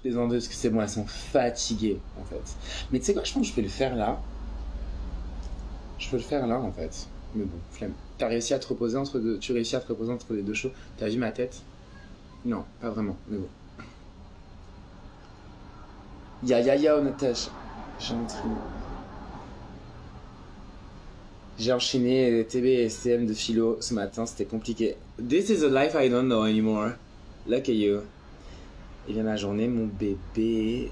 Les vendeuses, que c'est bon, elles sont fatiguées en fait. Mais tu sais quoi, je pense que je peux le faire là. Je peux le faire là en fait. Mais bon, flemme. T'as réussi à te reposer entre deux. Tu réussis à te reposer entre les deux shows. T'as vu ma tête? Non, pas vraiment, mais bon. Ya, Natacha. J'ai enchaîné TB et STM de philo ce matin, c'était compliqué. This is a life I don't know anymore. Look at you. Et bien la journée, mon bébé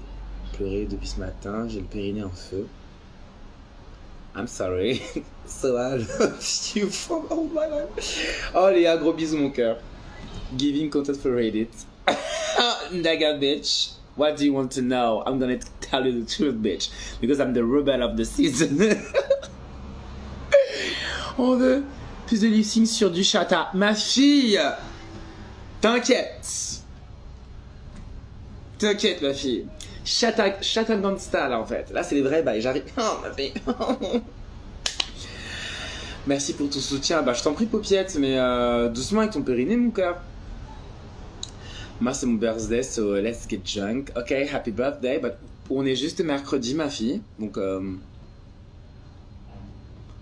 pleurait depuis ce matin, j'ai le périnée en feu. I'm sorry. So I love you from all my life. Oh les gars, gros bisous mon cœur. Giving content for Reddit. Naga bitch. What do you want to know? I'm gonna tell you the truth, bitch. Because I'm the rebel of the season. On veut plus de lip sync sur du chata. Ma fille! T'inquiète! T'inquiète, ma fille. Chata Gangsta, là, en fait. Là, c'est les vrais bails. J'arrive. Oh, ma fille. Merci pour ton soutien. Bah, je t'en prie, paupiette, mais doucement avec ton périnée, mon cœur. Moi, c'est mon birthday, so let's get drunk. Ok, happy birthday. But on est juste mercredi, ma fille. Donc,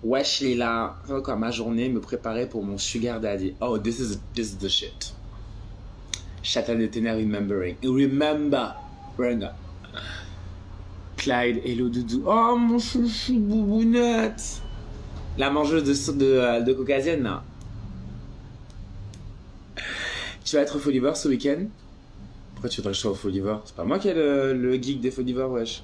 wesh, Lila. Quoi, ma journée, me préparer pour mon sugar daddy. Oh, this is the shit. Chata de Ténère remembering. Remember. Brenda. Clyde, hello doudou. Oh, mon chouchou boubounette. La mangeuse de caucasienne, là. Tu vas être au Folivore ce week-end? Pourquoi tu voudrais que je sois au Folivore? C'est pas moi qui ai le geek des Folivore, wesh.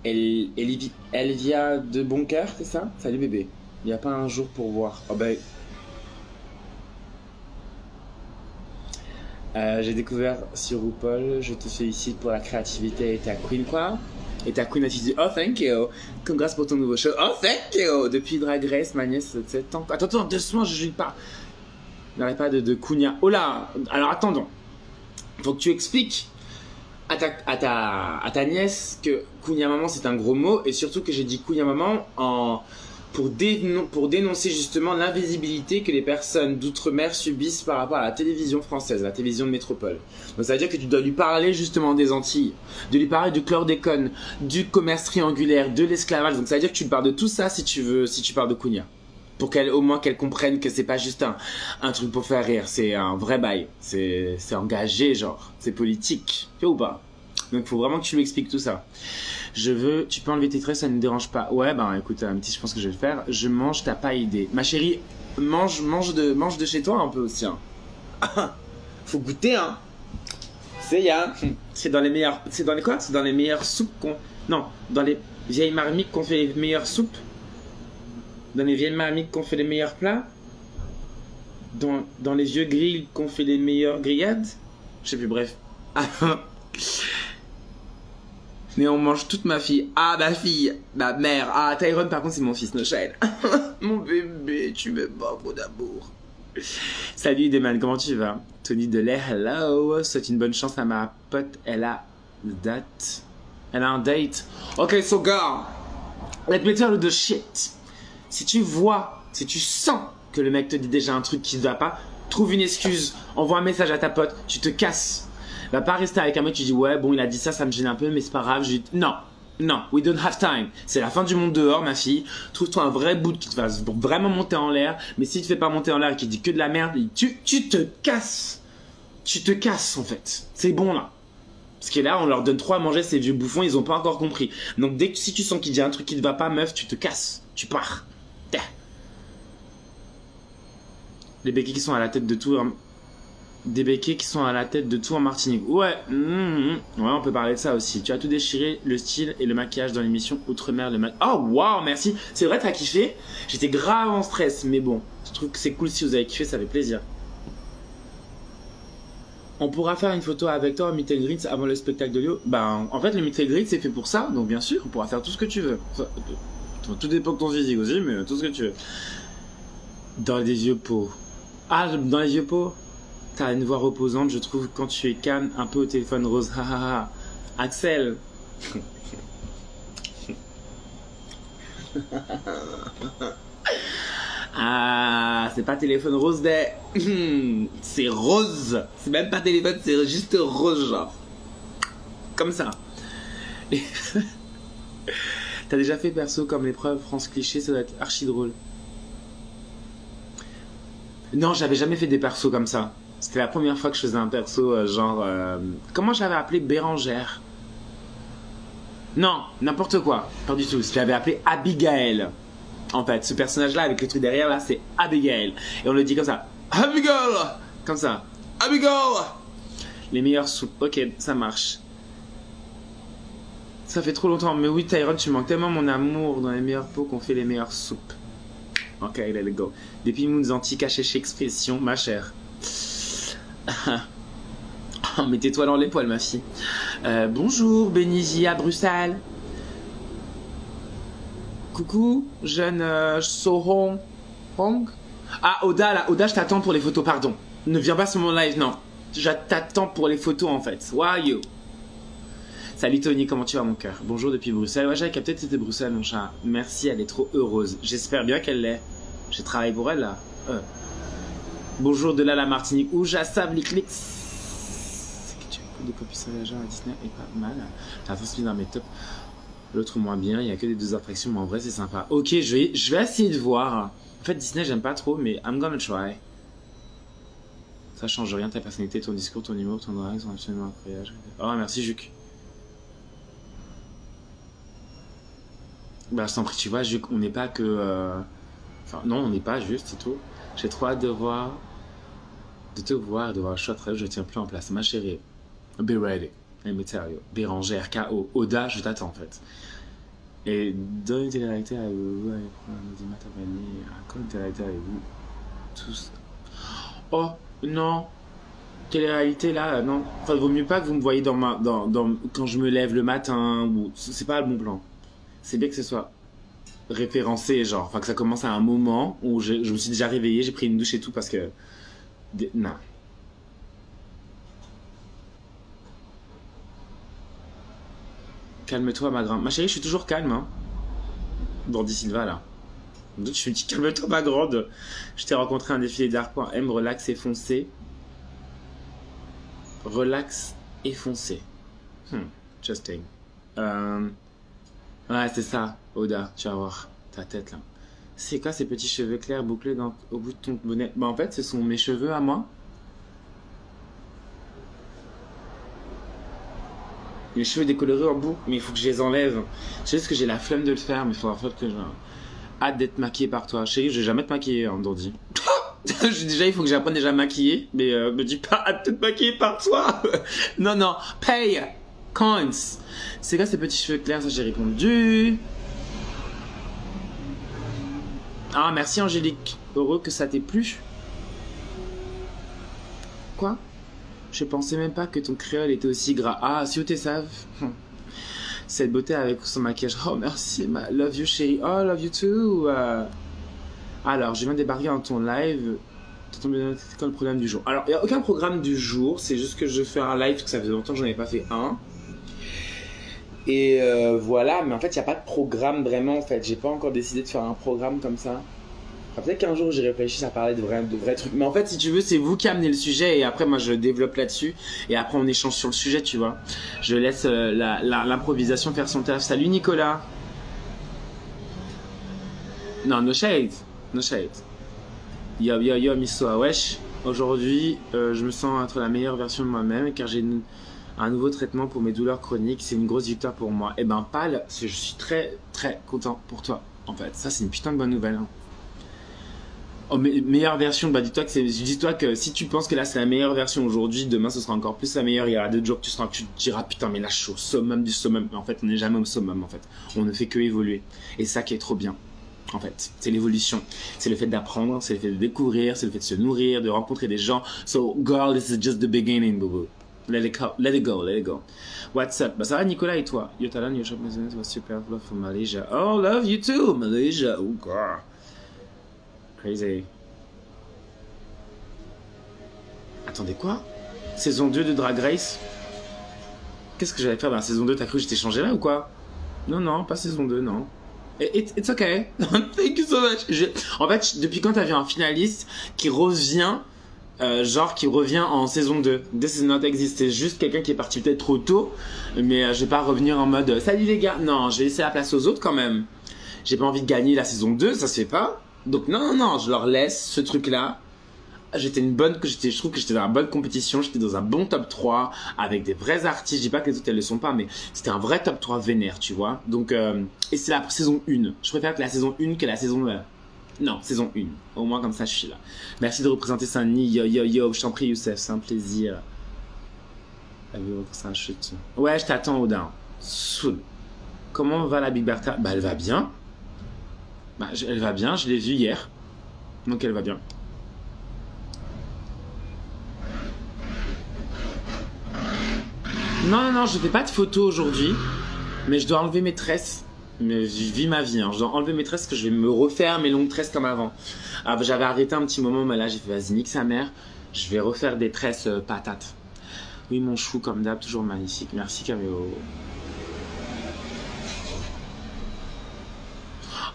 Elvia de bon cœur, c'est ça? Salut bébé. Il n'y a pas un jour pour voir. Oh ben. J'ai découvert sur RuPaul, je te félicite pour la créativité et ta queen quoi. Et ta queen a dit oh thank you, congrats pour ton nouveau show, oh thank you. Depuis Drag Race, ma nièce, 7 ans. Attends, 2 secondes, je lui parle. N'arrête pas de Kounia. Oh là, alors attendons. Faut que tu expliques à ta nièce que Kounia maman c'est un gros mot et surtout que j'ai dit Kounia maman pour dénoncer justement l'invisibilité que les personnes d'outre-mer subissent par rapport à la télévision française, la télévision de métropole. Donc ça veut dire que tu dois lui parler justement des Antilles, de lui parler du chlordécone, du commerce triangulaire, de l'esclavage. Donc ça veut dire que tu parles de tout ça si tu parles de Kounia. Pour au moins qu'elle comprenne que c'est pas juste un truc pour faire rire, c'est un vrai bail. C'est engagé, genre. C'est politique. Tu vois ou pas? Donc faut vraiment que tu lui expliques tout ça. Tu peux enlever tes traits, ça ne me dérange pas. Ouais, ben écoute, un petit, je pense que je vais le faire. Je mange, t'as pas idée. Ma chérie, mange de chez toi un peu aussi. Hein. Faut goûter, hein. C'est dans les meilleures. C'est dans les quoi? C'est dans les meilleures soupes qu'on. Non, dans les vieilles marmites qu'on fait les meilleures soupes. Dans les vieilles marmites qu'on fait les meilleurs plats. Dans les vieux grilles qu'on fait les meilleures grillades. Je sais plus, bref. Mais on mange toute ma fille. Ah, ma fille, ma mère. Ah, Tyrone, par contre, c'est mon fils, Nochelle. Mon bébé, tu me mords d'amour. Salut, Deman, comment tu vas? Tony Delay, hello. Souhaite une bonne chance à ma pote. Elle a un date. Ok, so girl, let me tell you the shit. Si tu sens que le mec te dit déjà un truc qui ne va pas, trouve une excuse, envoie un message à ta pote, tu te casses. Va pas rester avec un mec, tu dis ouais bon il a dit ça me gêne un peu mais c'est pas grave, non, we don't have time, c'est la fin du monde dehors ma fille, trouve-toi un vrai bout qui te fasse vraiment monter en l'air, mais si tu te fais pas monter en l'air et qu'il dit que de la merde, tu te casses en fait, c'est bon là. Parce que là on leur donne trop à manger, ces vieux bouffons ils ont pas encore compris, donc si tu sens qu'il dit un truc qui te va pas meuf, tu te casses, tu pars. Les béquilles qui sont à la tête de tout Des béquets qui sont à la tête de tout en Martinique. Ouais, on peut parler de ça aussi. Tu as tout déchiré, le style et le maquillage dans l'émission Outre-mer. Oh, waouh, merci. C'est vrai, t'as kiffé? J'étais grave en stress, mais bon, je trouve que c'est cool si vous avez kiffé, ça fait plaisir. On pourra faire une photo avec toi au Meet and Greet avant le spectacle de Lio. Ben, en fait, le Meet and Greet, c'est fait pour ça, donc bien sûr, on pourra faire tout ce que tu veux. Tout dépend de ton physique aussi, mais tout ce que tu veux. Dans les vieux pots. Ah, dans les vieux pots? T'as une voix reposante, je trouve, quand tu es calme, un peu au téléphone rose. Axel. Ah, c'est pas téléphone rose des... c'est rose. C'est même pas téléphone, c'est juste rose, genre. Comme ça. Et... T'as déjà fait perso comme l'épreuve France Cliché, ça doit être archi drôle. Non, j'avais jamais fait des persos comme ça. C'était la première fois que je faisais un perso genre... comment j'avais appelé Bérangère? Non, n'importe quoi. Pas du tout. Je l'avais appelé Abigail. En fait, ce personnage-là avec le truc derrière, là, c'est Abigail. Et on le dit comme ça. Abigail. Comme ça. Abigail. Les meilleures soupes. Ok, ça marche. Ça fait trop longtemps. Mais oui, Tyrone, tu manques tellement mon amour dans les meilleurs pots qu'on fait les meilleures soupes. Ok, let's go. Des pimouns anti-cachés expression, ma chère. Oh, mettez-toi dans les poils, ma fille. Bonjour, Bénizy à Bruxelles. Coucou, jeune Sohong. Hong. Ah, Oda, là, Oda, je t'attends pour les photos, pardon. Ne viens pas sur mon live, non. Je t'attends pour les photos, en fait. Why are you? Salut Tony, comment tu vas, mon cœur? Bonjour depuis Bruxelles. Ouais, j'avais capté que c'était Bruxelles, mon chat. Merci, elle est trop heureuse. J'espère bien qu'elle l'est. J'ai travaillé pour elle, là. Bonjour de là, la Martinique. Où j'assabe les clics. C'est que tu écoutes des copies voyageurs à Disney et pas mal. T'as fait dans mes tops. L'autre moins bien, il y a que des deux attractions, mais en vrai c'est sympa. Ok, je vais essayer de voir. En fait Disney j'aime pas trop, mais I'm gonna try. Ça change rien, ta personnalité, ton discours, ton humour, ton drag sont absolument incroyables. Oh merci Juc. Bah je t'en prie, tu vois Juc, on n'est pas que... Enfin non, on n'est pas juste, c'est tout. J'ai trop hâte de voir... De te voir et de voir le choix de rêve, je tiens plus en place. Ma chérie, be ready. Let me tell you. Bérangère, K.O. Oda, je t'attends en fait. Et dans une télé-réalité avec vous, avec un code télé-réalité avec vous, tous. Oh, non. Télé-réalité là, non. Enfin, vaut mieux pas que vous me voyez quand je me lève le matin, ou c'est pas le bon plan. C'est bien que ce soit référencé, genre, enfin que ça commence à un moment où je me suis déjà réveillé, j'ai pris une douche et tout parce que. Non. Calme-toi, ma grande. Ma chérie, je suis toujours calme, hein. Bordy Silva, là. Je me dis, calme-toi, ma grande. Je t'ai rencontré à un défilé d'art.m, relax et foncé. Relax et foncé. Justing. Ouais, c'est ça, Oda. Tu vas voir ta tête, là. C'est quoi ces petits cheveux clairs bouclés au bout de ton bonnet? Bah, en fait, ce sont mes cheveux à moi. Les cheveux décolorés en bout, mais il faut que je les enlève. C'est juste que j'ai la flemme de le faire, mais il faudra faire que je... Hâte d'être maquillée par toi. Chérie, je vais jamais te maquiller, hein, Dordi. Déjà, il faut que j'apprenne déjà à maquiller, mais me dis pas hâte de te maquiller par toi. Non, non, pay coins. C'est quoi ces petits cheveux clairs? Ça, j'ai répondu. Ah, merci Angélique. Heureux que ça t'ait plu. Quoi? Je pensais même pas que ton créole était aussi gras. Ah, si vous t'es savent. Cette beauté avec son maquillage. Oh, merci. Love you, chérie. Oh, love you too. Alors, je viens de débarquer dans ton live. C'est quoi le programme du jour? Alors, il n'y a aucun programme du jour. C'est juste que je fais un live parce que ça faisait longtemps que j'en avais pas fait un. Et voilà. Mais en fait, il n'y a pas de programme vraiment. En fait, j'ai pas encore décidé de faire un programme comme ça. Enfin, peut-être qu'un jour j'y réfléchisse à parler de vrais trucs. Mais en fait, si tu veux, c'est vous qui amenez le sujet et après, moi, je développe là-dessus. Et après, on échange sur le sujet, tu vois. Je laisse l'improvisation faire son taf. Salut, Nicolas. Non, no shade. No shade. Yo, yo, yo, Misso, wesh. Aujourd'hui, je me sens être la meilleure version de moi-même car j'ai un nouveau traitement pour mes douleurs chroniques. C'est une grosse victoire pour moi. Et ben, Pal, je suis très, très content pour toi. En fait, ça, c'est une putain de bonne nouvelle. Hein. Oh, meilleure version, bah dis-toi que si tu penses que là c'est la meilleure version aujourd'hui, demain ce sera encore plus la meilleure. Il y aura 2 jours que tu te diras putain mais là je suis au summum du summum. Mais en fait on n'est jamais au summum en fait. On ne fait que évoluer. Et ça qui est trop bien. En fait, c'est l'évolution. C'est le fait d'apprendre, c'est le fait de découvrir, c'est le fait de se nourrir, de rencontrer des gens. So girl, this is just the beginning, boo boo. Let it go, let it go, let it go. What's up? Bah ça va Nicolas et toi? Your talent, your shop business was super. Love from Malaysia. Oh, love you too, Malaysia. Oh girl. Crazy. Attendez, quoi? Saison 2 de Drag Race? Qu'est-ce que j'allais faire dans la saison 2? T'as cru que j'étais changé là ou quoi? Non, non, pas saison 2, non. It's okay. Thank you so much. En fait, depuis quand t'as vu un finaliste qui revient, genre qui revient en saison 2? This is not exist. C'est juste quelqu'un qui est parti peut-être trop tôt, mais je vais pas revenir en mode salut les gars. Non, je vais laisser la place aux autres quand même. J'ai pas envie de gagner la saison 2, ça se fait pas. Donc non, je leur laisse ce truc-là. Je trouve que j'étais dans la bonne compétition, j'étais dans un bon top 3 avec des vrais artistes. Je dis pas que les autres elles le sont pas, mais c'était un vrai top 3 vénère, tu vois. Donc et c'est la saison 1. Je préfère que la saison 1 que la saison non, saison 1. Au moins comme ça je suis là. Merci de représenter Saint-Denis. Yo, je t'en prie Youssef, c'est un plaisir. C'est un chute. Ouais, je t'attends Odin. Soul. Comment va la Big Bertha? Bah elle va bien. Elle va bien, je l'ai vue hier. Donc elle va bien. Non, je fais pas de photos aujourd'hui, mais je dois enlever mes tresses. Mais je vis ma vie, hein. Je dois enlever mes tresses parce que je vais me refaire mes longues tresses comme avant. J'avais arrêté un petit moment, mais là j'ai fait vas-y, nique sa mère. Je vais refaire des tresses patates. Oui, mon chou, comme d'hab, toujours magnifique. Merci, Caméo.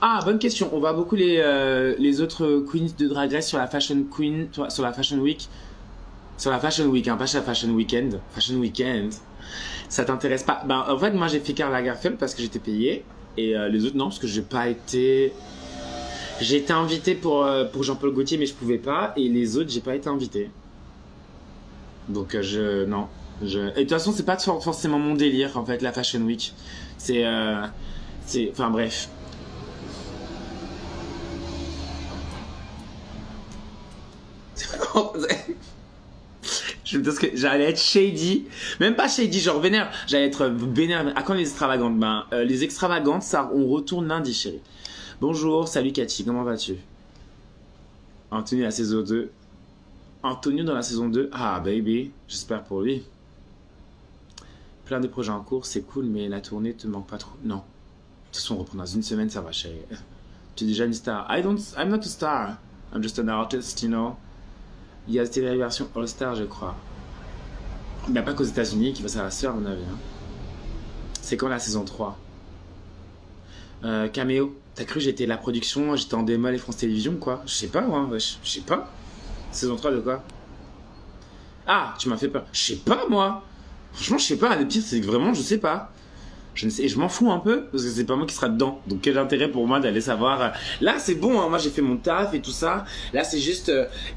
Ah, bonne question. On voit beaucoup les autres queens de Drag Race sur la Fashion Queen, sur la Fashion Week. Sur la Fashion Week, hein, pas sur la Fashion Weekend. Fashion Weekend. Ça t'intéresse pas? En fait, moi j'ai fait Karl Lagerfeld parce que j'étais payé. Et les autres non, parce que j'ai pas été. J'ai été invité pour Jean-Paul Gaultier, mais je pouvais pas. Et les autres, j'ai pas été invité. Donc non. Et de toute façon, c'est pas forcément mon délire en fait, la Fashion Week. Enfin bref. Parce que j'allais être shady, même pas shady, genre vénère, j'allais être vénère. À quand les extravagantes? Les extravagantes, ça, on retourne lundi, chérie. Bonjour, salut Cathy, comment vas-tu? Anthony la saison 2. Antonio dans la saison 2. Ah, baby, j'espère pour lui. Plein de projets en cours, c'est cool, mais la tournée te manque pas trop. Non. De toute façon, on reprend dans une semaine, ça va, chérie. Tu es déjà une star. I'm not a star. I'm just an artist, you know. Il y a cette version All-Star, je crois. Il n'y a pas qu'aux États-Unis qui va ça à la sœur, à mon avis. Hein. C'est quand la saison 3? Caméo. T'as cru que j'étais la production, j'étais en démol et France Télévisions, quoi? Je sais pas, moi. Je sais pas. Saison 3 de quoi? Ah, tu m'as fait peur. Je sais pas, moi. Franchement, je sais pas. Le pire, c'est que vraiment, je sais pas. Je ne sais, je m'en fous un peu parce que c'est pas moi qui sera dedans. Donc quel intérêt pour moi d'aller savoir? Là c'est bon, hein, moi j'ai fait mon taf et tout ça. Là c'est juste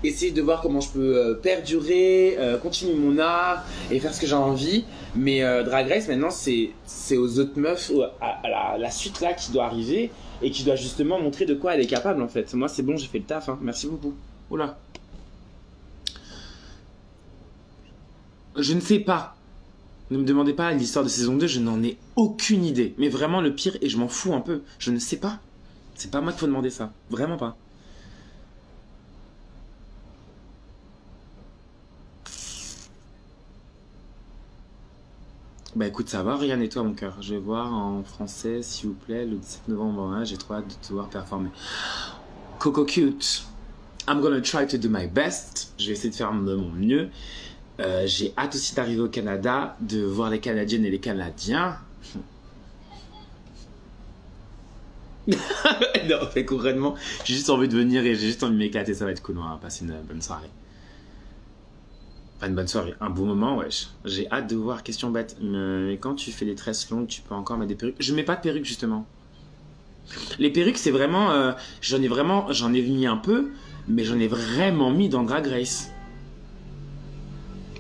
essayer de voir comment je peux perdurer, continuer mon art et faire ce que j'ai envie. Mais Drag Race maintenant c'est aux autres meufs, à la suite là qui doit arriver et qui doit justement montrer de quoi elle est capable en fait. Moi c'est bon, j'ai fait le taf. Hein. Merci beaucoup. Oula. Je ne sais pas. Ne me demandez pas l'histoire de saison 2, je n'en ai aucune idée. Mais vraiment le pire, et je m'en fous un peu, je ne sais pas. C'est pas moi qu'il faut demander ça. Vraiment pas. Bah écoute, ça va, Ryan et toi mon cœur. Je vais voir en français, s'il vous plaît, le 17 novembre. Hein, j'ai trop hâte de te voir performer. Coco Cute. I'm gonna try to do my best. Je vais essayer de faire de mon mieux. J'ai hâte aussi d'arriver au Canada, de voir les Canadiennes et les Canadiens. Non, mais concrètement, j'ai juste envie de venir et j'ai juste envie de m'éclater, ça va être cool, on va passer une bonne soirée. Pas une bonne soirée, un beau moment, wesh. J'ai hâte de voir, question bête, mais quand tu fais des tresses longues, tu peux encore mettre des perruques? Je mets pas de perruques, justement. Les perruques, c'est vraiment, j'en ai mis un peu, mais j'en ai vraiment mis dans Drag Race.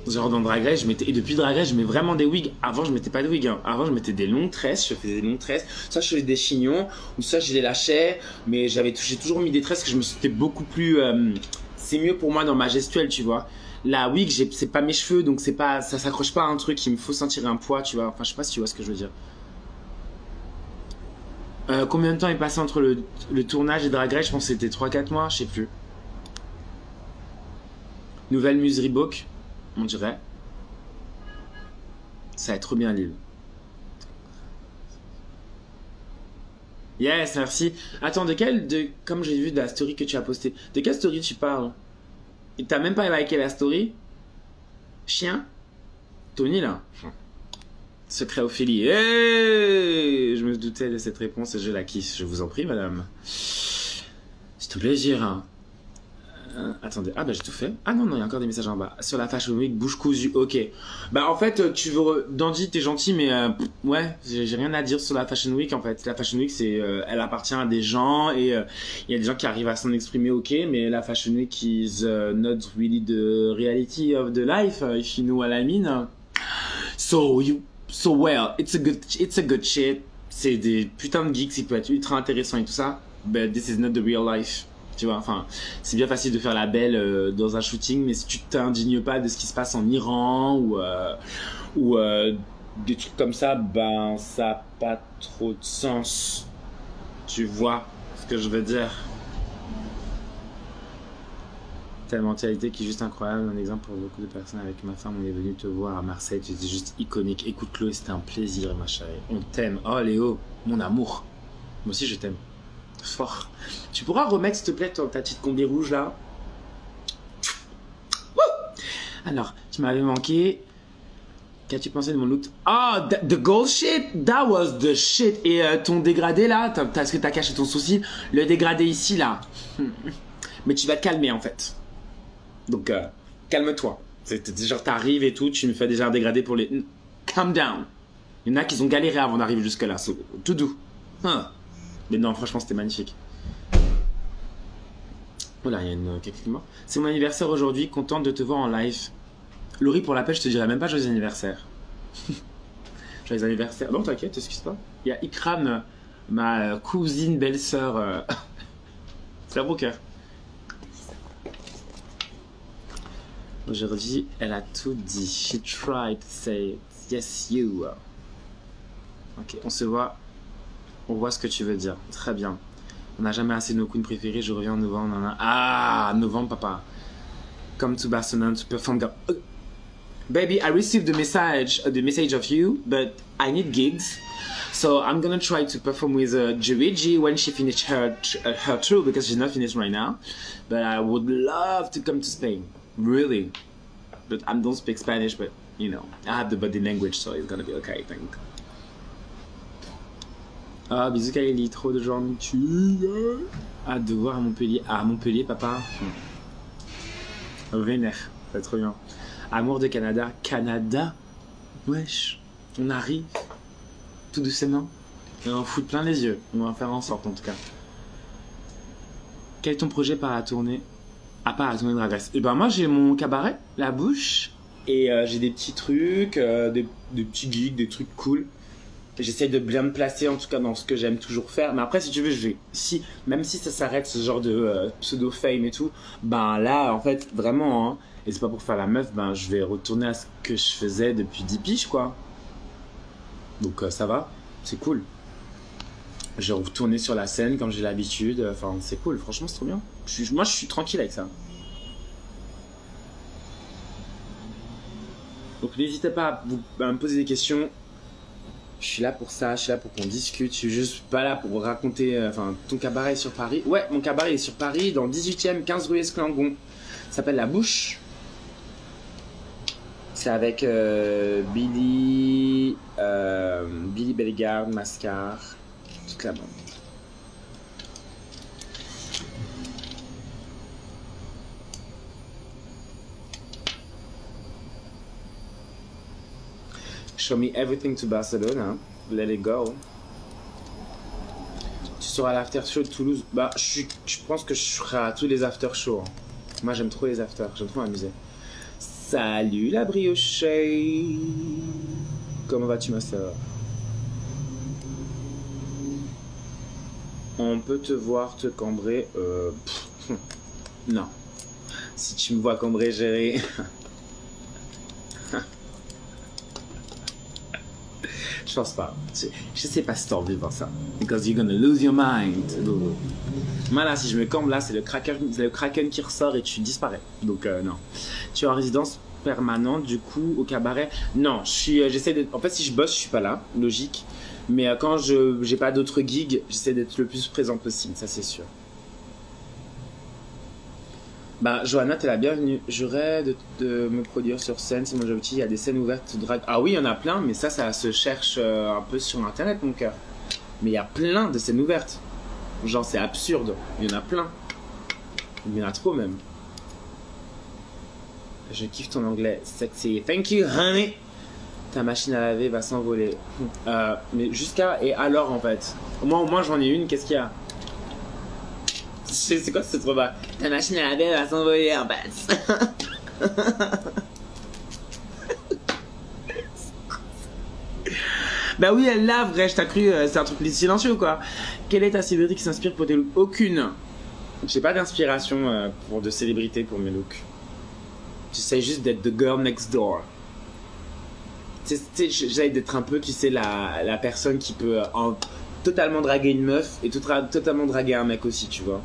Genre dans Drag Race, et depuis Drag Race, je mets vraiment des wigs. Avant, je mettais pas de wigs. Hein. Avant, je mettais des longues tresses. Je faisais des longues tresses. Soit je faisais des chignons, ou soit je les lâchais. Mais j'ai toujours mis des tresses que je me sentais beaucoup plus. C'est mieux pour moi dans ma gestuelle, tu vois. La wig, c'est pas mes cheveux, donc c'est pas, ça s'accroche pas à un truc. Il me faut sentir un poids, tu vois. Enfin, je sais pas si tu vois ce que je veux dire. Combien de temps est passé entre le tournage et Drag Race? Je pense que c'était 3-4 mois, je sais plus. Nouvelle muse Reebok, on dirait. Ça va être trop bien l'île. Yes, merci. Attends, comme j'ai vu de la story que tu as postée, de quelle story tu parles? Et t'as même pas liké la story? Chien? Tony là? Secret Ophélie. Hey, je me doutais de cette réponse et je la kiffe. Je vous en prie, madame. C'est un plaisir. Hein. Attendez, ah bah j'ai tout fait. Ah non, non, il y a encore des messages en bas. Sur la Fashion Week, bouche cousue, ok. Bah en fait, tu veux... Dandy, t'es gentil, mais ouais, j'ai rien à dire sur la Fashion Week en fait. La Fashion Week, c'est, elle appartient à des gens et il y a des gens qui arrivent à s'en exprimer, ok, mais la Fashion Week is not really the reality of the life, if you know what I mean. So well, it's a good shit. C'est des putains de geeks, il peut être ultra intéressant et tout ça, but this is not the real life. Tu vois, enfin, c'est bien facile de faire la belle dans un shooting, mais si tu t'indignes pas de ce qui se passe en Iran ou des trucs comme ça, ben ça n'a pas trop de sens. Tu vois ce que je veux dire? Ta mentalité qui est juste incroyable, un exemple pour beaucoup de personnes. Avec ma femme, on est venu te voir à Marseille, tu étais juste iconique. Écoute Chloé, c'était un plaisir ma chérie. On t'aime. Oh Léo, mon amour. Moi aussi je t'aime. Fort. Tu pourras remettre s'il te plaît ta petite combi rouge là. Alors, tu m'avais manqué. Qu'as-tu pensé de mon look? Ah, oh, the gold shit, that was the shit. Et ton dégradé là, est-ce que t'as caché ton souci? Le dégradé ici là. Mais tu vas te calmer en fait. Donc, calme-toi. C'est genre t'arrives et tout, tu me fais déjà un dégradé pour les... Calm down. Il y en a qui ont galéré avant d'arriver jusque là. So, tout doux. Huh. Mais non, franchement, c'était magnifique. Oh là, il y a quelqu'un qui est mort. C'est mon anniversaire aujourd'hui, contente de te voir en live. Laurie, pour la peine, je te dirais même pas joyeux anniversaire. Joyeux anniversaire. Non, t'inquiète, t'excuses pas. Il y a Ikram, ma cousine, belle-sœur. C'est la broker. Aujourd'hui, elle a tout dit. She tried to say it. Yes, you. Ok, on se voit. On voit ce que tu veux dire. Très bien. On n'a jamais assez de nos queens préférées. Je reviens en novembre. Ah, novembre, papa. Come to Barcelona to perform. Baby, I received the message of you, but I need gigs. So I'm gonna try to perform with Luigi when she finishes her tour, because she's not finished right now. But I would love to come to Spain. Really. But I don't speak Spanish, but you know, I have the body language, so it's gonna be okay, I think. Ah, bisous Kylie, trop de gens tu. Hâte de voir à Montpellier. Ah, Montpellier, papa. Vénère, ça va être trop bien. Amour de Canada. Canada? Wesh, on arrive. Tout doucement. Et on fout plein les yeux. On va faire en sorte, en tout cas. Quel est ton projet par la tournée? À part la tournée de Drag Race? Et ben moi, j'ai mon cabaret, La Bouche. Et j'ai des petits trucs, des petits gigs, des trucs cool. J'essaie de bien me placer en tout cas dans ce que j'aime toujours faire, mais après si tu veux je vais, même si ça s'arrête ce genre de pseudo fame et tout, ben là en fait vraiment hein, et c'est pas pour faire la meuf, ben je vais retourner à ce que je faisais depuis 10 piges quoi. Donc ça va, c'est cool. Je vais retourner sur la scène comme j'ai l'habitude, enfin c'est cool, franchement c'est trop bien. Moi je suis tranquille avec ça. Donc n'hésitez pas à me poser des questions. Je suis là pour ça, je suis là pour qu'on discute, je suis juste pas là pour raconter... Enfin, ton cabaret est sur Paris. Ouais, mon cabaret est sur Paris, dans le 18e, 15 rue Esclangon. Ça s'appelle La Bouche. C'est avec Billy Bellegarde, Mascar, toute la bande. Show me everything to Barcelona. Let it go. Tu seras à l'after show de Toulouse. Bah, je pense que je serai à tous les after shows. Moi, j'aime trop les afters. J'aime trop m'amuser. Salut la briochée. Comment vas-tu, ma soeur? On peut te voir te cambrer. Non. Si tu me vois cambrer, gérer. Je pense pas. Je sais pas si t'as envie de voir ça. Because you're gonna lose your mind. Moi là, si je me cambre là, c'est le kraken qui ressort et tu disparais. Donc non. Tu es en résidence permanente du coup au cabaret? Non, j'essaie de. En fait, si je bosse, je suis pas là, logique. Mais quand j'ai pas d'autres gigs, j'essaie d'être le plus présent possible, ça c'est sûr. Bah, Johanna, t'es la bienvenue. Je rêve de me produire sur scène. C'est mon objectif. Il y a des scènes ouvertes de drague. Ah oui, il y en a plein, mais ça se cherche un peu sur internet, mon cœur. Mais il y a plein de scènes ouvertes. Genre, c'est absurde. Il y en a plein. Il y en a trop, même. Je kiffe ton anglais sexy. Thank you, honey. Ta machine à laver va s'envoler. Mais jusqu'à. Et alors, en fait. Moi, au moins, j'en ai une. Qu'est-ce qu'il y a? C'est quoi ce truc là? Ta machine à laver va s'envoler en fait. Bah oui, elle lave, vrai, je t'ai cru, c'est un truc silencieux quoi. Quelle est ta célébrité qui s'inspire pour tes looks? Aucune. J'ai pas d'inspiration pour de célébrité pour mes looks. J'essaie juste d'être the girl next door. J'essaie d'être un peu, tu sais, la personne qui peut totalement draguer une meuf et totalement draguer un mec aussi, tu vois.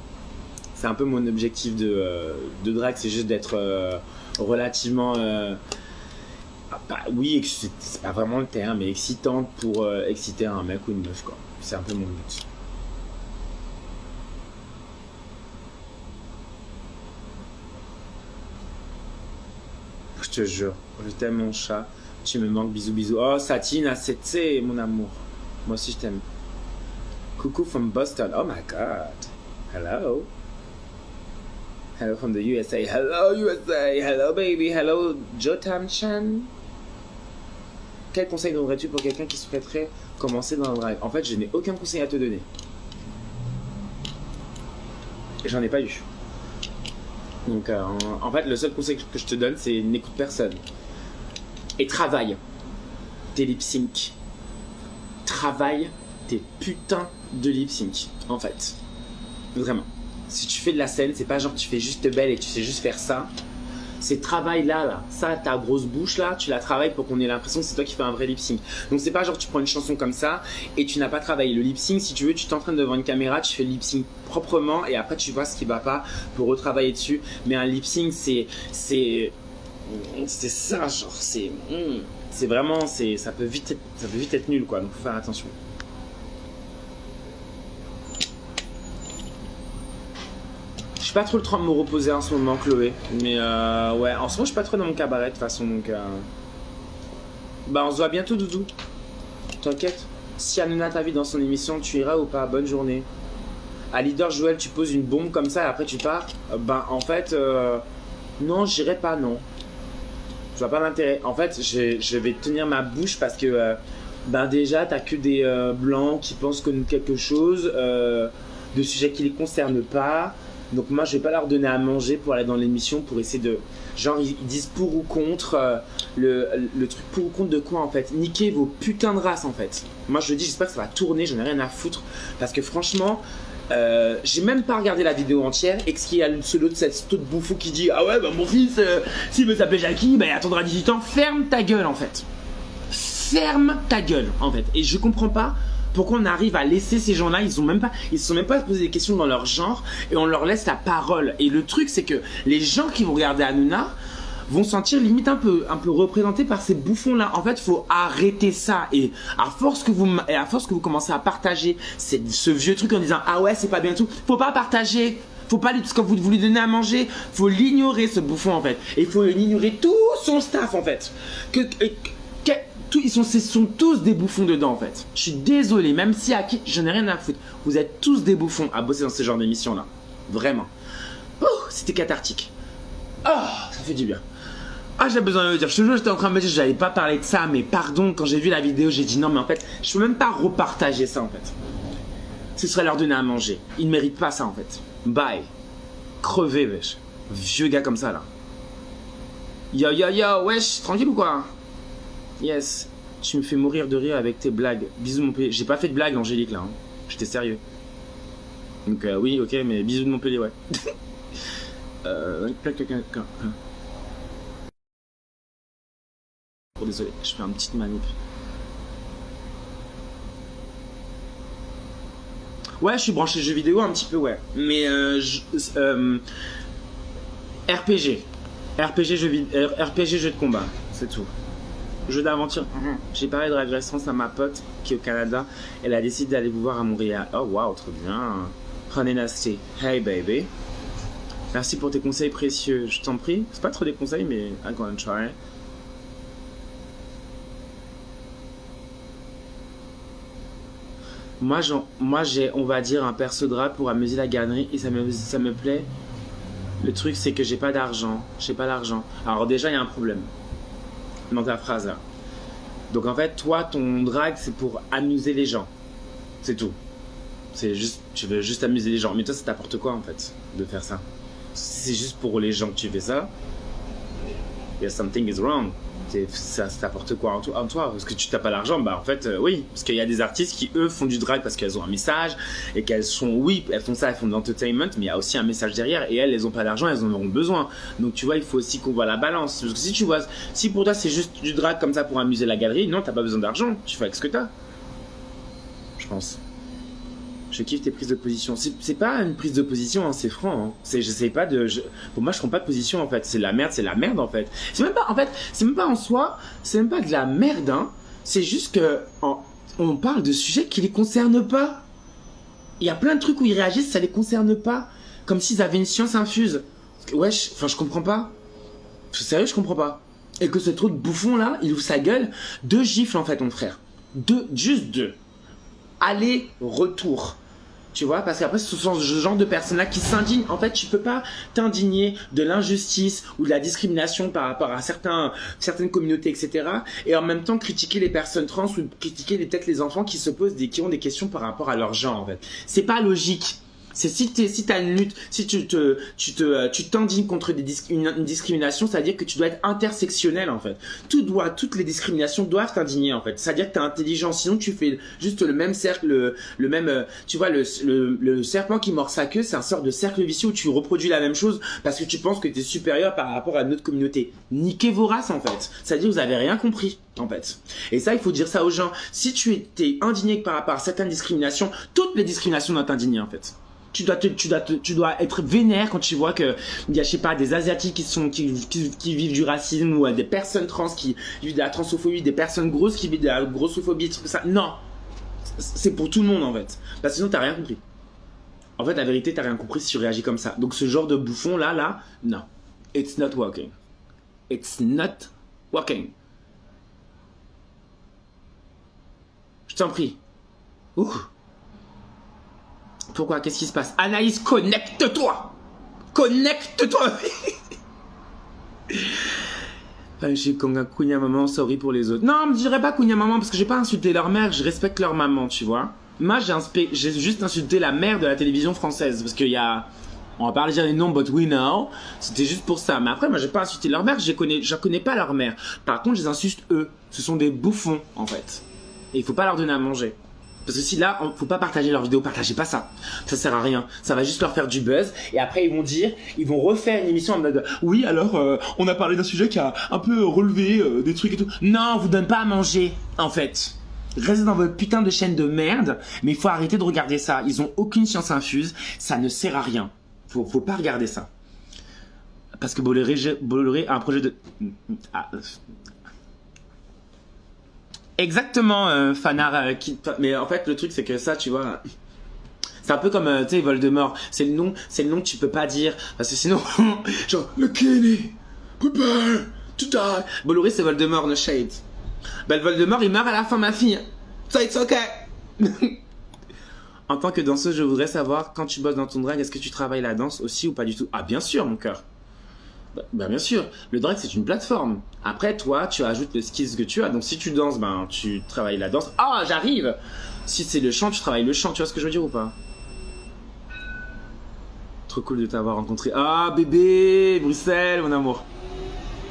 C'est un peu mon objectif de drague, c'est juste d'être relativement... oui, c'est pas vraiment le terme, mais excitante pour exciter un mec ou une meuf, quoi. C'est un peu mon but. Je te jure, je t'aime mon chat, tu me manques, bisous bisous. Oh, Satine, c'est mon amour. Moi aussi je t'aime. Coucou from Boston, oh my god. Hello. Hello from the USA. Hello USA. Hello baby. Hello Jotam Chan. Quel conseil donnerais-tu pour quelqu'un qui souhaiterait commencer dans le drive? En fait, je n'ai aucun conseil à te donner. J'en ai pas eu. Donc, en fait, le seul conseil que je te donne, c'est n'écoute personne. Et travaille tes lip sync. Travaille tes putains de lip sync, en fait. Vraiment. Si tu fais de la scène, c'est pas genre tu fais juste belle et tu sais juste faire ça. C'est travail là. Ça, ta grosse bouche là, tu la travailles pour qu'on ait l'impression que c'est toi qui fais un vrai lip sync. Donc c'est pas genre tu prends une chanson comme ça et tu n'as pas travaillé. Le lip sync, si tu veux, tu t'entraînes devant une caméra, tu fais le lip sync proprement et après tu vois ce qui va pas pour retravailler dessus. Mais un lip sync, c'est ça, genre c'est vraiment, ça peut vite être nul quoi. Donc faut faire attention. Je suis pas trop le train de me reposer en ce moment, Chloé. Mais ouais, en ce moment, je suis pas trop dans mon cabaret de toute façon. Donc, bah, on se voit bientôt, Doudou. T'inquiète. Si Hanouna t'invite dans son émission, tu iras ou pas? Bonne journée. À Leader Joël, tu poses une bombe comme ça et après tu pars. Ben, en fait, non, j'irai pas, non. Je vois pas l'intérêt. En fait, je vais tenir ma bouche parce que, ben, déjà, t'as que des blancs qui pensent connaître quelque chose, de sujets qui les concernent pas. Donc moi je vais pas leur donner à manger pour aller dans l'émission pour essayer de... Genre ils disent pour ou contre, le truc pour ou contre de quoi en fait? Niquez vos putains de races en fait. Moi je le dis, j'espère que ça va tourner, j'en ai rien à foutre. Parce que franchement, j'ai même pas regardé la vidéo entière. Et qu'il y a cette autre bouffon qui dit ah ouais bah mon fils, s'il veut s'appeler Jackie, bah il attendra 18 ans. Ferme ta gueule en fait. Ferme ta gueule en fait. Et je comprends pas pourquoi on arrive à laisser ces gens-là, ils se sont même pas posé des questions dans leur genre et on leur laisse la parole. Et le truc c'est que les gens qui vont regarder Hanouna vont se sentir limite un peu représentés par ces bouffons-là. En fait, faut arrêter ça. Et à force que vous commencez à partager ce vieux truc en disant ah ouais c'est pas bien tout, faut pas partager. Faut pas parce que vous lui donnez à manger, faut l'ignorer ce bouffon en fait. Et il faut ignorer tout son staff en fait. Ils sont tous des bouffons dedans en fait. Je suis désolé, même si à qui j'en ai rien à foutre. Vous êtes tous des bouffons à bosser dans ce genre d'émission là. Vraiment. Oh, c'était cathartique. Oh, ça fait du bien. Ah, j'ai besoin de le dire. Je te jure, j'étais en train de me dire que j'allais pas parler de ça, mais pardon, quand j'ai vu la vidéo, j'ai dit non, mais en fait, je peux même pas repartager ça en fait. Ce serait leur donner à manger. Ils ne méritent pas ça en fait. Bye. Crevé, wesh. Vieux gars comme ça là. Yo, yo, yo, wesh, tranquille ou quoi? Yes, tu me fais mourir de rire avec tes blagues. Bisous de Montpellier. J'ai pas fait de blague, Angélique, là. Hein. J'étais sérieux. Donc, oui, ok, mais bisous de Montpellier, ouais. Oh, désolé, je fais une petite manip. Ouais, je suis branché jeux vidéo un petit peu, ouais. Mais, RPG. RPG jeu de combat, c'est tout. Jeu d'aventure. J'ai parlé de Drag Race France à ma pote qui est au Canada. Elle a décidé d'aller vous voir à Montréal. Oh waouh, trop bien. Honey Nasty. Hey baby. Merci pour tes conseils précieux. Je t'en prie. C'est pas trop des conseils, mais I'm gonna try. Moi j'ai, on va dire, un perso drag pour amuser la galerie et ça me plaît. Le truc, c'est que j'ai pas d'argent. J'ai pas d'argent. Alors déjà, il y a un problème dans ta phrase là. Donc en fait, toi, ton drag, c'est pour amuser les gens. C'est tout. C'est juste, tu veux juste amuser les gens. Mais toi, ça t'apporte quoi en fait de faire ça? Si c'est juste pour les gens que tu fais ça, yeah, something is wrong. Ça t'apporte quoi en toi? Parce que tu n'as pas l'argent, bah en fait, oui. Parce qu'il y a des artistes qui, eux, font du drag parce qu'elles ont un message et qu'elles sont, oui, elles font ça, elles font de l'entertainment, mais il y a aussi un message derrière et elles n'ont pas d'argent, elles en auront besoin. Donc tu vois, il faut aussi qu'on voit la balance. Parce que si pour toi c'est juste du drag comme ça pour amuser la galerie, non, t'as pas besoin d'argent, tu fais avec ce que t'as. Je pense. Je kiffe tes prises de position. C'est pas une prise de position, hein, c'est franc. Hein. J'essaye pas de. Pour moi, je prends pas de position en fait. C'est la merde en fait. C'est même pas en fait. C'est même pas en soi. C'est même pas de la merde. Hein. C'est juste que on parle de sujets qui les concernent pas. Il y a plein de trucs où ils réagissent, ça les concerne pas. Comme s'ils avaient une science infuse. Wesh, enfin, je comprends pas. Sérieux, je comprends pas. Et que ce trou de bouffon là, il ouvre sa gueule. 2 gifles en fait, mon frère. Juste 2. Aller, retour. Tu vois, parce qu'après, ce sont ce genre de personnes-là qui s'indignent. En fait, tu peux pas t'indigner de l'injustice ou de la discrimination par rapport à certaines communautés, etc. Et en même temps, critiquer les personnes trans ou critiquer peut-être les enfants qui qui ont des questions par rapport à leur genre, en fait. C'est pas logique. C'est si t'as une lutte, si tu t'indignes contre une discrimination, c'est-à-dire que tu dois être intersectionnel en fait. Toutes les discriminations doivent t'indigner en fait. C'est-à-dire que t'es intelligent, sinon tu fais juste le même cercle, le même, tu vois, le serpent qui mord sa queue, c'est un sort de cercle vicieux où tu reproduis la même chose parce que tu penses que t'es supérieur par rapport à une autre communauté. Niquez vos races en fait. C'est-à-dire que vous avez rien compris en fait. Et ça, il faut dire ça aux gens. Si t'es indigné par rapport à certaines discriminations, toutes les discriminations doivent t'indigner en fait. Tu dois être vénère quand tu vois que il y a, je sais pas, des asiatiques qui vivent du racisme ou des personnes trans qui vivent de la transophobie, des personnes grosses qui vivent de la grossophobie, tout ça. Non, c'est pour tout le monde en fait. Parce que sinon t'as rien compris. En fait, la vérité, t'as rien compris si tu réagis comme ça. Donc ce genre de bouffon là, non, it's not working. It's not working. Je t'en prie. Ouh. Pourquoi? Qu'est-ce qui se passe? Anaïs, connecte-toi! Connecte-toi! Je suis Kounia maman, sorry pour les autres. Non, je dirais pas Kounia maman parce que j'ai pas insulté leur mère, je respecte leur maman, tu vois. Moi, j'ai juste insulté la mère de la télévision française parce qu'il y a... On va pas dire les noms, but we know. C'était juste pour ça. Mais après, moi, j'ai pas insulté leur mère, je connais pas leur mère. Par contre, je les insulte eux. Ce sont des bouffons, en fait. Et il faut pas leur donner à manger. Parce que si là, faut pas partager leurs vidéos, partagez pas ça. Ça sert à rien. Ça va juste leur faire du buzz. Et après, ils vont refaire une émission en mode, oui, alors, on a parlé d'un sujet qui a un peu relevé des trucs et tout. Non, on vous donne pas à manger, en fait. Restez dans votre putain de chaîne de merde. Mais il faut arrêter de regarder ça. Ils ont aucune science infuse. Ça ne sert à rien. Faut pas regarder ça. Parce que Bolloré a un projet de... Exactement, Fanard. Mais en fait, le truc, c'est que ça, tu vois, c'est un peu comme, tu sais, Voldemort. C'est le nom que tu peux pas dire. Parce que sinon, genre, le Kenny, prepare to die. Bolloré, c'est Voldemort, no shade. Ben, le Voldemort, il meurt à la fin, ma fille. So it's okay. En tant que danseuse, je voudrais savoir, quand tu bosses dans ton drag, est-ce que tu travailles la danse aussi ou pas du tout? Ah, bien sûr, mon cœur. Ben bien sûr, le drag c'est une plateforme. Après toi, tu ajoutes le skills que tu as. Donc si tu danses, ben tu travailles la danse. Ah, j'arrive. Si c'est le chant, tu travailles le chant. Tu vois ce que je veux dire ou pas? Trop cool de t'avoir rencontré. Ah bébé, Bruxelles, mon amour.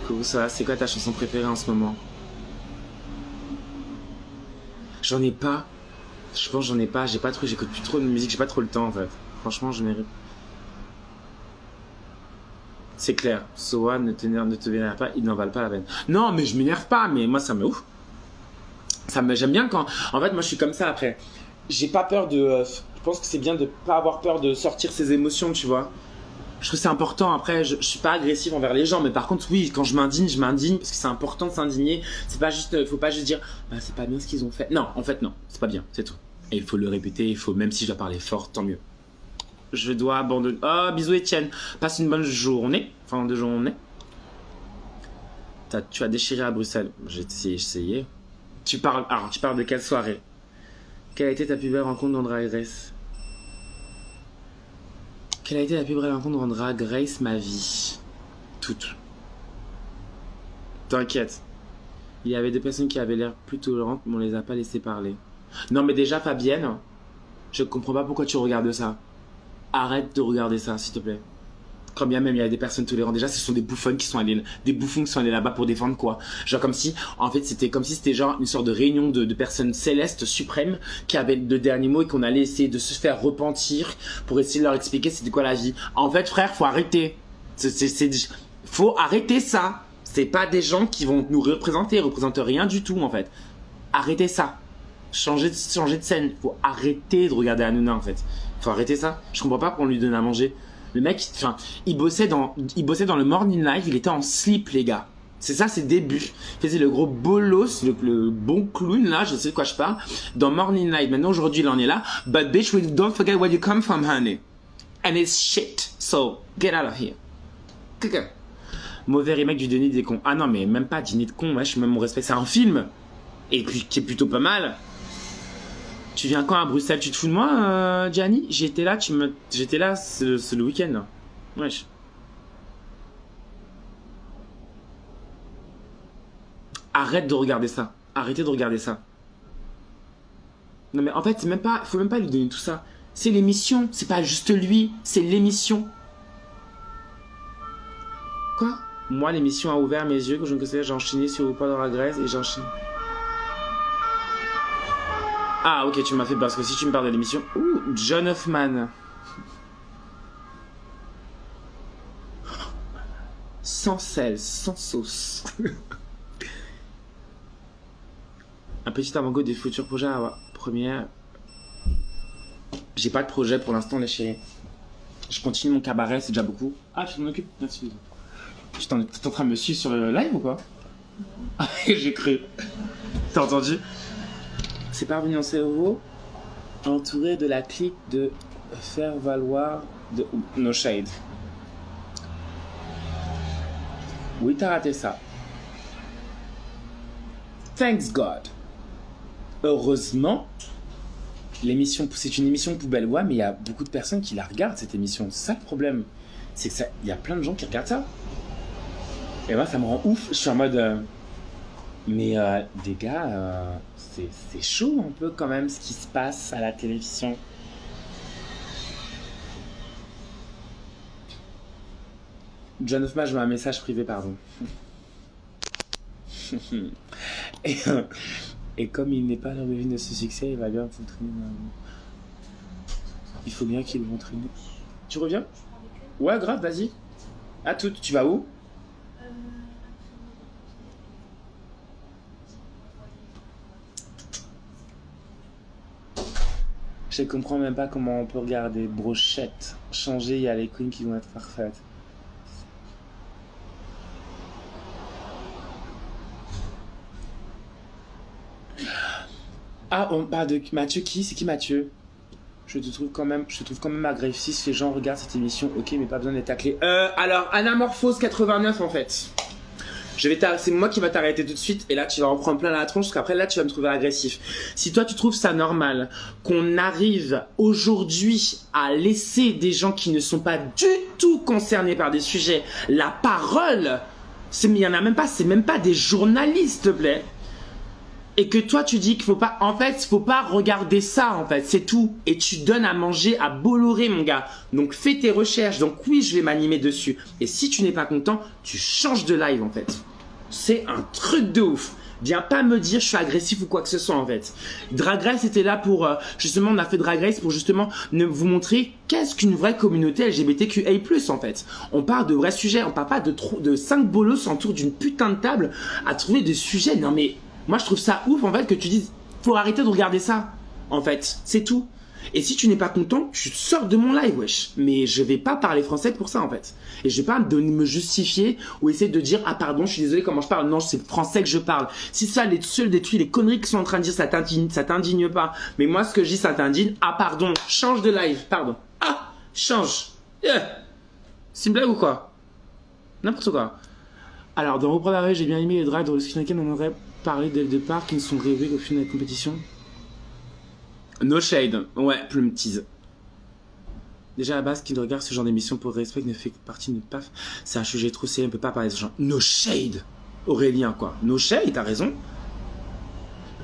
Comment ça? C'est quoi ta chanson préférée en ce moment? J'en ai pas. Je pense j'en ai pas. J'ai pas trop. J'écoute plus trop de musique. J'ai pas trop le temps en fait. Franchement, je mérite. C'est clair, Soa ne te vénère pas, il n'en valent pas la peine. Non, mais je m'énerve pas, mais moi ça me ouf. J'aime bien quand... En fait, moi je suis comme ça après. J'ai pas peur de... je pense que c'est bien de pas avoir peur de sortir ses émotions, tu vois. Je trouve que c'est important. Après, je suis pas agressif envers les gens, mais par contre, oui, quand je m'indigne parce que c'est important de s'indigner. C'est pas juste... Faut pas juste dire, bah, c'est pas bien ce qu'ils ont fait. Non, en fait, non, c'est pas bien, c'est tout. Et il faut le répéter, même si je dois parler fort, tant mieux. Je dois abandonner. Oh, bisous Étienne. Passe une bonne journée. Enfin, de journée. Tu as déchiré à Bruxelles. J'ai essayé. Tu parles de quelle soirée? Quelle a été ta plus belle rencontre dans Drag Race? Quelle a été la plus belle rencontre dans Drag Race, ma vie? Toutes. T'inquiète. Il y avait des personnes qui avaient l'air plus tolérantes, mais on les a pas laissées parler. Non, mais déjà, Fabienne, je comprends pas pourquoi tu regardes ça. Arrête de regarder ça, s'il te plaît. Quand bien même il y a des personnes tolérantes, déjà ce sont des bouffons qui sont allés là-bas pour défendre quoi. Genre comme si, en fait c'était comme si c'était genre une sorte de réunion de personnes célestes suprêmes qui avaient le dernier mot et qu'on allait essayer de se faire repentir pour essayer de leur expliquer c'était quoi la vie. En fait frère, faut arrêter. Faut arrêter ça. C'est pas des gens qui vont nous représenter, ils représentent rien du tout en fait. Arrêtez ça. Changer de scène. Faut arrêter de regarder Hanouna en fait. Faut arrêter ça. Je comprends pas pourquoi on lui donne à manger. Le mec, enfin, il bossait dans le Morning Live, il était en slip, les gars. C'est ça, ses débuts. Il faisait le gros bolos, le bon clown, là, je sais de quoi je parle, dans Morning Live. Maintenant, aujourd'hui, il en est là. But bitch, don't forget where you come from, honey. And it's shit. So, get out of here. Mauvais remake du Denis des cons. Ah non, mais même pas Dîner de cons, wesh, même mon respect. C'est un film. Et puis, qui est plutôt pas mal. Tu viens quand à Bruxelles? Tu te fous de moi, Gianni? J'étais là, c'est le week-end, là. Wesh. Arrête de regarder ça. Arrêtez de regarder ça. Non mais en fait, faut même pas lui donner tout ça. C'est l'émission, c'est pas juste lui, c'est l'émission. Quoi? Moi, l'émission a ouvert mes yeux, quand je me connaissais, j'ai enchaîné sur le pas de la Grèce et j'ai enchaîné. Ah ok, tu m'as fait parce que si tu me parles de l'émission... Ouh, John Hoffman. Sans sel, sans sauce. Un petit avant-goût des futurs projets à la première. J'ai pas de projet pour l'instant les chéris. Je continue mon cabaret, c'est déjà beaucoup. Ah, tu t'en occupes? Merci. T'es en train de me suivre sur le live ou quoi? Ah, j'ai cru. T'as entendu? C'est parvenu en cerveau, entouré de la clique de faire valoir de No Shade. Oui, t'as raté ça. Thanks God. Heureusement, l'émission, c'est une émission poubelle, ouais, mais il y a beaucoup de personnes qui la regardent cette émission. C'est ça le problème. C'est que il y a plein de gens qui regardent ça. Et moi, ça me rend ouf. Je suis en mode. Mais des gars, c'est chaud un peu quand même ce qui se passe à la télévision. John Hoffman, je mets un message privé, pardon. Et comme il n'est pas l'origine de ce succès, il va bien foutre. Il faut bien qu'il montre une. Tu reviens? Ouais, grave, vas-y. À toutes. Tu vas où? Je comprends même pas comment on peut regarder Brochette changer, il y a les queens qui vont être parfaites. Ah, on parle de Mathieu qui? C'est qui Mathieu? Je te trouve quand même agressif. Les gens regardent cette émission, ok, mais pas besoin d'être taclé. Alors, Anamorphose 89 en fait. C'est moi qui va t'arrêter tout de suite et là tu vas en prendre plein la tronche parce qu'après là tu vas me trouver agressif. Si toi tu trouves ça normal qu'on arrive aujourd'hui à laisser des gens qui ne sont pas du tout concernés par des sujets la parole, il y en a même pas, c'est même pas des journalistes, s'il te plaît. Et que toi tu dis qu'il faut pas, en fait, faut pas regarder ça, en fait, c'est tout. Et tu donnes à manger à Bolloré, mon gars. Donc fais tes recherches. Donc oui, je vais m'animer dessus. Et si tu n'es pas content, tu changes de live, en fait. C'est un truc de ouf. Viens pas me dire je suis agressif ou quoi que ce soit, en fait. Drag Race était là pour, justement, on a fait Drag Race pour justement vous montrer qu'est-ce qu'une vraie communauté LGBTQA+, en fait. On parle de vrais sujets. On parle pas de 5 bolos autour d'une putain de table à trouver des sujets. Non mais... Moi, je trouve ça ouf, en fait, que tu dises, faut arrêter de regarder ça. En fait, c'est tout. Et si tu n'es pas content, tu sors de mon live, wesh. Mais je vais pas parler français pour ça, en fait. Et je vais pas me justifier ou essayer de dire, ah pardon, je suis désolé comment je parle. Non, c'est français que je parle. Si ça, les seuls détruits, les conneries qu'ils sont en train de dire, ça t'indigne pas. Mais moi, ce que je dis, ça t'indigne. Ah pardon, change de live, pardon. Ah, Change. C'est une blague ou quoi? N'importe quoi. Alors, dans Reprendre la règle, j'ai bien aimé les drags dans le skin on aurait parlé dès le départ, qui ne sont rêvés qu'au final de la compétition. No shade. Ouais, plume tease. Déjà à la base, qui regarde ce genre d'émission pour respect ne fait partie de paf. C'est un sujet trop sérieux, on peut pas parler de ce genre. No shade. Aurélien, quoi. No shade, t'as raison.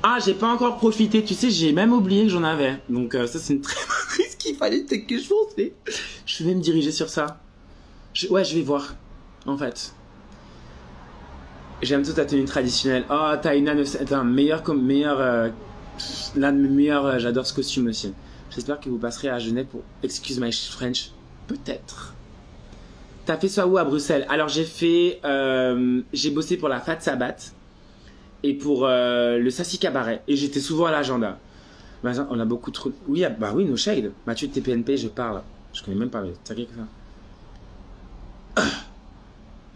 Ah, j'ai pas encore profité, tu sais, j'ai même oublié que j'en avais. Donc ça, c'est une très bonne risque qu'il fallait peut-être que je fasse. Mais je vais me diriger sur ça. Ouais, je vais voir, en fait. J'aime toute ta tenue traditionnelle. Oh, t'as une âne... Attends, l'un de mes meilleurs... j'adore ce costume aussi. J'espère que vous passerez à Genève pour Excuse My French. Peut-être. T'as fait ça où à Bruxelles? Alors j'ai fait... j'ai bossé pour la Fat Sabbat et pour le Sassy Cabaret. Et j'étais souvent à l'agenda. On a beaucoup trop... Oui, bah oui, no shade. Mathieu de TPNP, je parle. Je connais même pas, mais t'as quelque chose.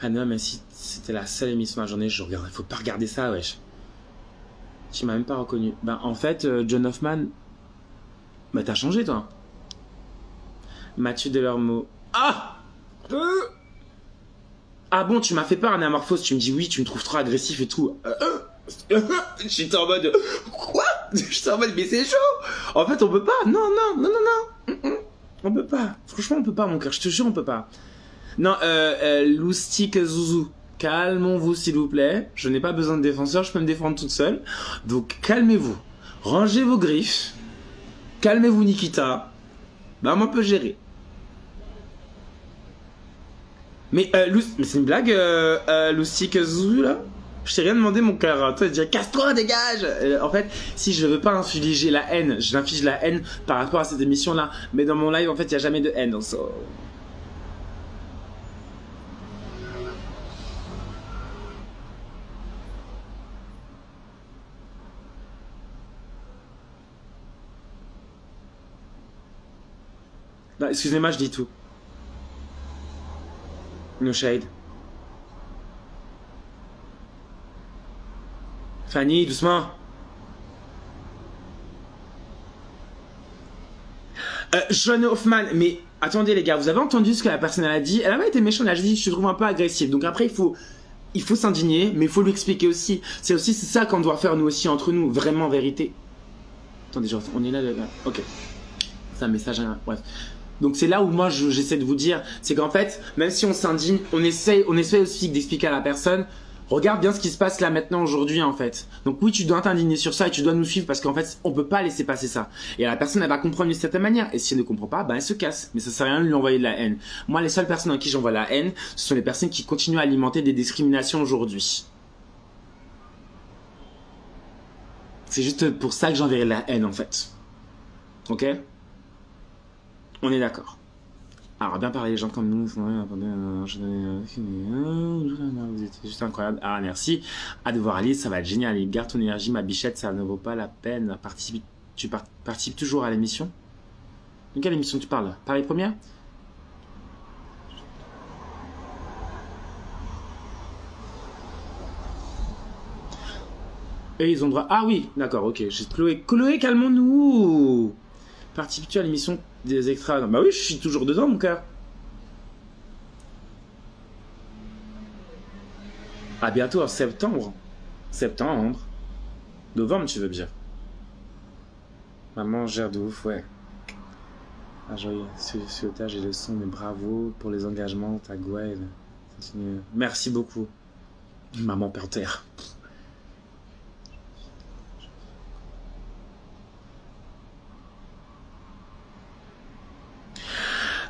Ah non, mais si c'était la seule émission de la journée, je regarde. Faut pas regarder ça, wesh. Tu m'as même pas reconnu. Bah en fait, John Hoffman... Bah t'as changé, toi. Mathieu Delormeau. Ah Ah bon, tu m'as fait peur, Anamorphose. Tu me dis oui, tu me trouves trop agressif et tout. J'étais en mode... Quoi? J'étais en mode, mais c'est chaud. En fait, on peut pas. Non. On peut pas. Franchement, on peut pas, mon cœur. Je te jure, on peut pas. Non, Loustique Zouzou. Calmons-vous, s'il vous plaît. Je n'ai pas besoin de défenseur, je peux me défendre toute seule. Donc, calmez-vous. Rangez vos griffes. Calmez-vous, Nikita. Maman peut gérer. Mais c'est une blague, Loustique Zouzou, là? Je t'ai rien demandé, mon cœur. Toi, tu dis casse-toi, dégage. En fait, si je veux pas infliger la haine, je l'inflige la haine par rapport à cette émission-là. Mais dans mon live, en fait, il n'y a jamais de haine. Donc, so... Non, excusez-moi, je dis tout. No shade. Fanny, doucement. John Hoffman, mais attendez les gars, vous avez entendu ce que la personne a dit? Elle a pas été méchante, elle a dit je te trouve un peu agressif. Donc après il faut s'indigner, mais il faut lui expliquer aussi. C'est ça qu'on doit faire nous aussi entre nous, vraiment vérité. Attendez, on est là, ok. C'est un message, bref. Donc c'est là où moi j'essaie de vous dire, c'est qu'en fait, même si on s'indigne, on essaie aussi d'expliquer à la personne, regarde bien ce qui se passe là maintenant aujourd'hui en fait. Donc oui, tu dois t'indigner sur ça et tu dois nous suivre parce qu'en fait, on peut pas laisser passer ça. Et la personne, elle va comprendre d'une certaine manière. Et si elle ne comprend pas, ben elle se casse. Mais ça sert à rien de lui envoyer de la haine. Moi, les seules personnes à qui j'envoie la haine, ce sont les personnes qui continuent à alimenter des discriminations aujourd'hui. C'est juste pour ça que j'enverrai de la haine en fait. Ok ? On est d'accord. Alors, bien parler les gens comme nous, vous êtes juste incroyable. Ah, merci. À devoir Alice, ça va être génial. Garde ton énergie, ma bichette, ça ne vaut pas la peine. Tu participes toujours à l'émission? De quelle émission tu parles? Paris Première? Et ils ont droit. Ah oui, d'accord, ok. Chloé, calmons-nous. Participes-tu à l'émission des extras? Bah oui, je suis toujours dedans, mon cœur. À bientôt en septembre. Novembre, tu veux dire. Maman gère de ouf, ouais. Ah, joyeux. Ce otage et le son, mais bravo pour les engagements, ta Gwen. Merci beaucoup. Maman Panther.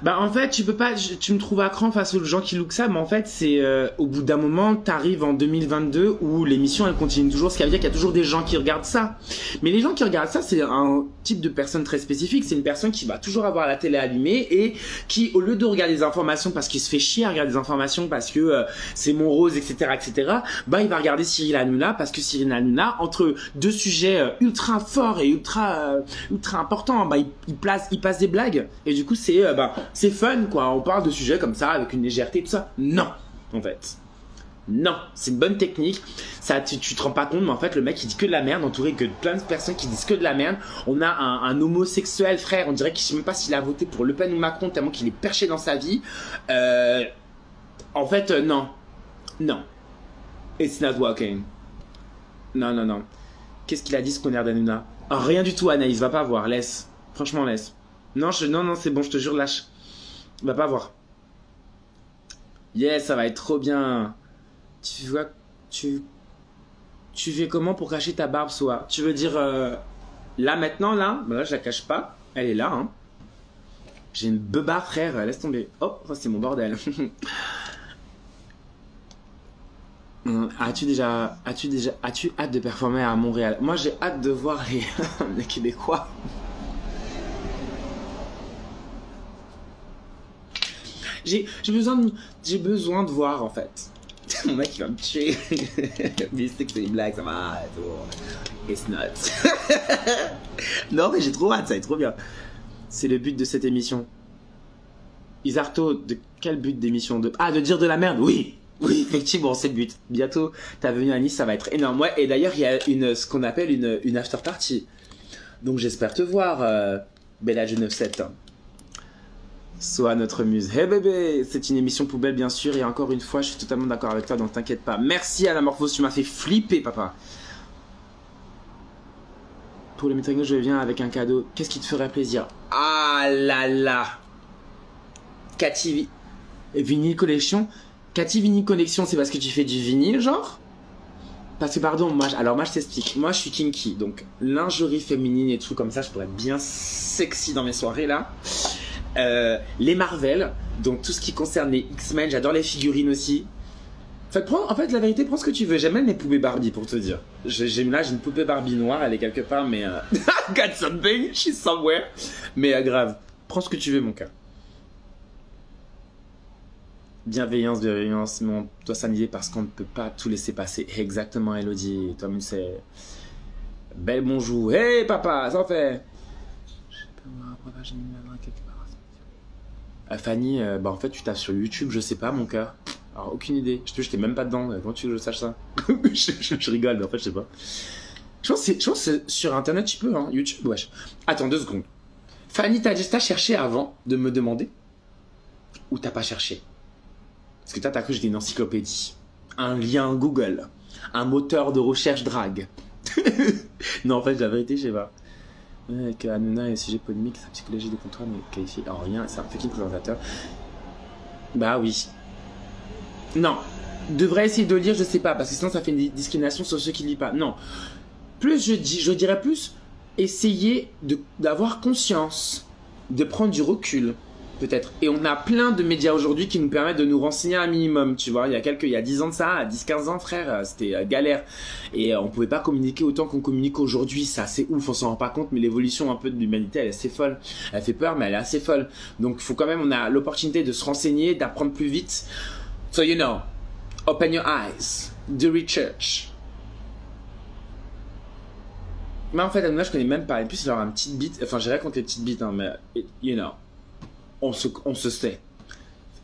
Bah en fait, tu peux pas, tu me trouves à cran face aux gens qui look ça, mais en fait c'est au bout d'un moment, t'arrives en 2022 où l'émission elle continue toujours, ce qui veut dire qu'il y a toujours des gens qui regardent ça. Mais les gens qui regardent ça, c'est un type de personne très spécifique, c'est une personne qui va toujours avoir la télé allumée et qui, au lieu de regarder des informations parce qu'il se fait chier à regarder des informations parce que c'est mon rose, etc., bah il va regarder Cyril Hanouna parce que Cyril Hanouna, entre deux sujets ultra forts et ultra importants, bah il passe des blagues et du coup c'est fun quoi, on parle de sujets comme ça avec une légèreté tout ça. Non, en fait. Non, c'est une bonne technique. Ça, tu te rends pas compte, mais en fait, le mec, il dit que de la merde, entouré que de plein de personnes qui disent que de la merde. On a un homosexuel, frère, on dirait qu'il sait même pas s'il a voté pour Le Pen ou Macron, tellement qu'il est perché dans sa vie. En fait, non. Non. It's not working. Non, non, non. Qu'est-ce qu'il a dit, ce connard d'Hanouna? Oh, rien du tout, Anaïs, va pas voir, laisse. Franchement, laisse. Non, non, c'est bon, je te jure, lâche. Va pas voir. Yes, ça va être trop bien. Tu vois, tu fais comment pour cacher ta barbe, Soa? Tu veux dire, là, maintenant, là? Ben là, je la cache pas. Elle est là, hein. J'ai une beubare, frère, laisse tomber. Oh, ça, c'est mon bordel. As-tu hâte de performer à Montréal? Moi, j'ai hâte de voir les Québécois. J'ai besoin de voir, en fait. Mon mec, il va me tuer. Mais c'est que c'est une blague, ça va. It's not. Non, mais j'ai trop hâte, ça va être trop bien. C'est le but de cette émission. Isarto, de quel but d'émission? De dire de la merde? Oui. Oui, effectivement, c'est le but. Bientôt, ta venue à Nice, ça va être énorme. Ouais, et d'ailleurs, il y a ce qu'on appelle une after party. Donc, j'espère te voir, Bella G 97. Soit notre muse. Hey bébé, c'est une émission poubelle, bien sûr. Et encore une fois, je suis totalement d'accord avec toi, donc t'inquiète pas. Merci Anamorphose, tu m'as fait flipper, papa. Pour le meeting, je viens avec un cadeau. Qu'est-ce qui te ferait plaisir? Ah là là. Cathy Vinyl Collection. Cathy Vinyl Collection, c'est parce que tu fais du vinyle, genre? Parce que, pardon, moi je t'explique. Moi, je suis kinky, donc lingerie féminine et tout comme ça, je pourrais être bien sexy dans mes soirées, là. Les Marvel, donc tout ce qui concerne les X-Men, j'adore les figurines aussi. En fait, la vérité, prends ce que tu veux. J'aime même les poupées Barbie, pour te dire. J'ai une poupée Barbie noire, elle est quelque part, mais... Got something, she's somewhere. Mais grave, prends ce que tu veux, mon cœur. Bienveillance, mais on doit s'amuser parce qu'on ne peut pas tout laisser passer. Exactement, Elodie. Toi-même, c'est... Belle bonjour. Hey, papa, ça en fait. Je sais pas, j'ai mis ma main quelque part. Fanny, en fait, tu tapes sur YouTube, je sais pas, mon cœur. Alors, aucune idée. Je t'ai même pas dedans. Comment tu veux que je sache ça? je rigole, mais en fait, je sais pas. Je pense que sur Internet, tu peux, hein. YouTube, wesh. Attends, 2 secondes. Fanny, t'as cherché avant de me demander? Ou t'as pas cherché? Parce que t'as cru que j'étais une encyclopédie. Un lien Google. Un moteur de recherche drague. Non, en fait, la vérité, je sais pas. Que Hanouna est sujet polémique, sa psychologie des contrats mais qualifié en rien, c'est un fucking présentateur. Bah oui. Non. Devrait essayer de le lire, je sais pas, parce que sinon ça fait une discrimination sur ceux qui ne lisent pas. Non. Plus je dirais plus, essayer d'avoir conscience, de prendre du recul, peut-être. Et on a plein de médias aujourd'hui qui nous permettent de nous renseigner un minimum, tu vois. Il y a 10 ans de ça, 10-15 ans, frère, c'était galère. Et on pouvait pas communiquer autant qu'on communique aujourd'hui. C'est assez ouf, on s'en rend pas compte, mais l'évolution un peu de l'humanité, elle est assez folle. Elle fait peur, mais elle est assez folle. Donc, faut quand même, on a l'opportunité de se renseigner, d'apprendre plus vite. So, you know, open your eyes, do research. Mais en fait, Hanouna, je connais même pas. Et puis, il aura une petite bite. Enfin, j'ai rien contre les petites bites, hein, mais, you know. On se sait.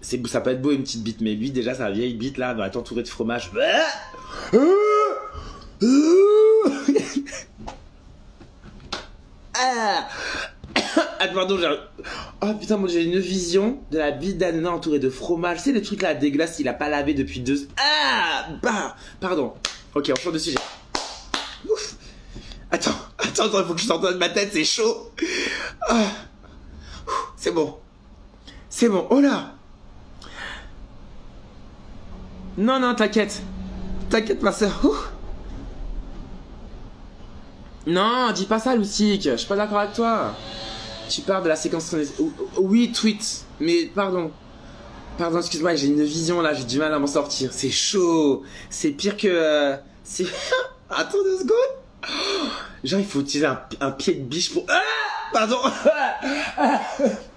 Ça peut être beau une petite bite, mais lui déjà sa vieille bite là, va être entourée de fromage. Pardon, oh putain, moi j'ai une vision de la bite d'Hanouna entourée de fromage. C'est le truc là dégueulasse, il a pas lavé depuis 2... Pardon. Ok, on change de sujet. Ouf. Attends, il faut que je sorte de ma tête, c'est chaud. C'est bon. C'est bon, oh là! Non, t'inquiète. T'inquiète, ma soeur. Non, dis pas ça, Lucic. Je suis pas d'accord avec toi. Tu parles de la séquence... Oui, tweet. Mais pardon. Pardon, excuse-moi, j'ai une vision là, j'ai du mal à m'en sortir. C'est chaud. C'est pire que... C'est... Attends 2 secondes. Genre, il faut utiliser un pied de biche pour... Pardon.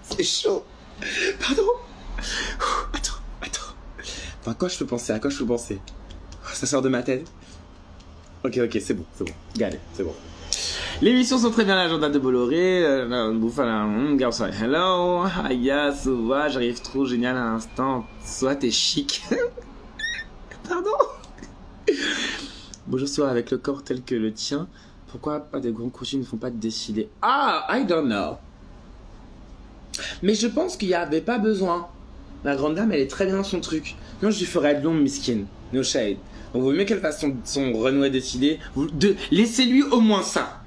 C'est chaud. Pardon. Attends. Enfin, à quoi je peux penser? Ça sort de ma tête. Ok, c'est bon. Galère, c'est bon. Les émissions sont très bien, l'agenda de Bolloré. Garçon, hello. Aya, Sova, j'arrive trop génial à l'instant. Soit t'es chic. Pardon. Bonjour soir, avec le corps tel que le tien, pourquoi pas des grands courtiers ne font pas de défilé? Ah, I don't know. Mais je pense qu'il n'y avait pas besoin. La grande dame, elle est très bien dans son truc. Non, je lui ferais de l'ombre, miskin. No shade. Donc, vaut mieux qu'elle fasse son renoué défilé. Laissez-lui au moins ça.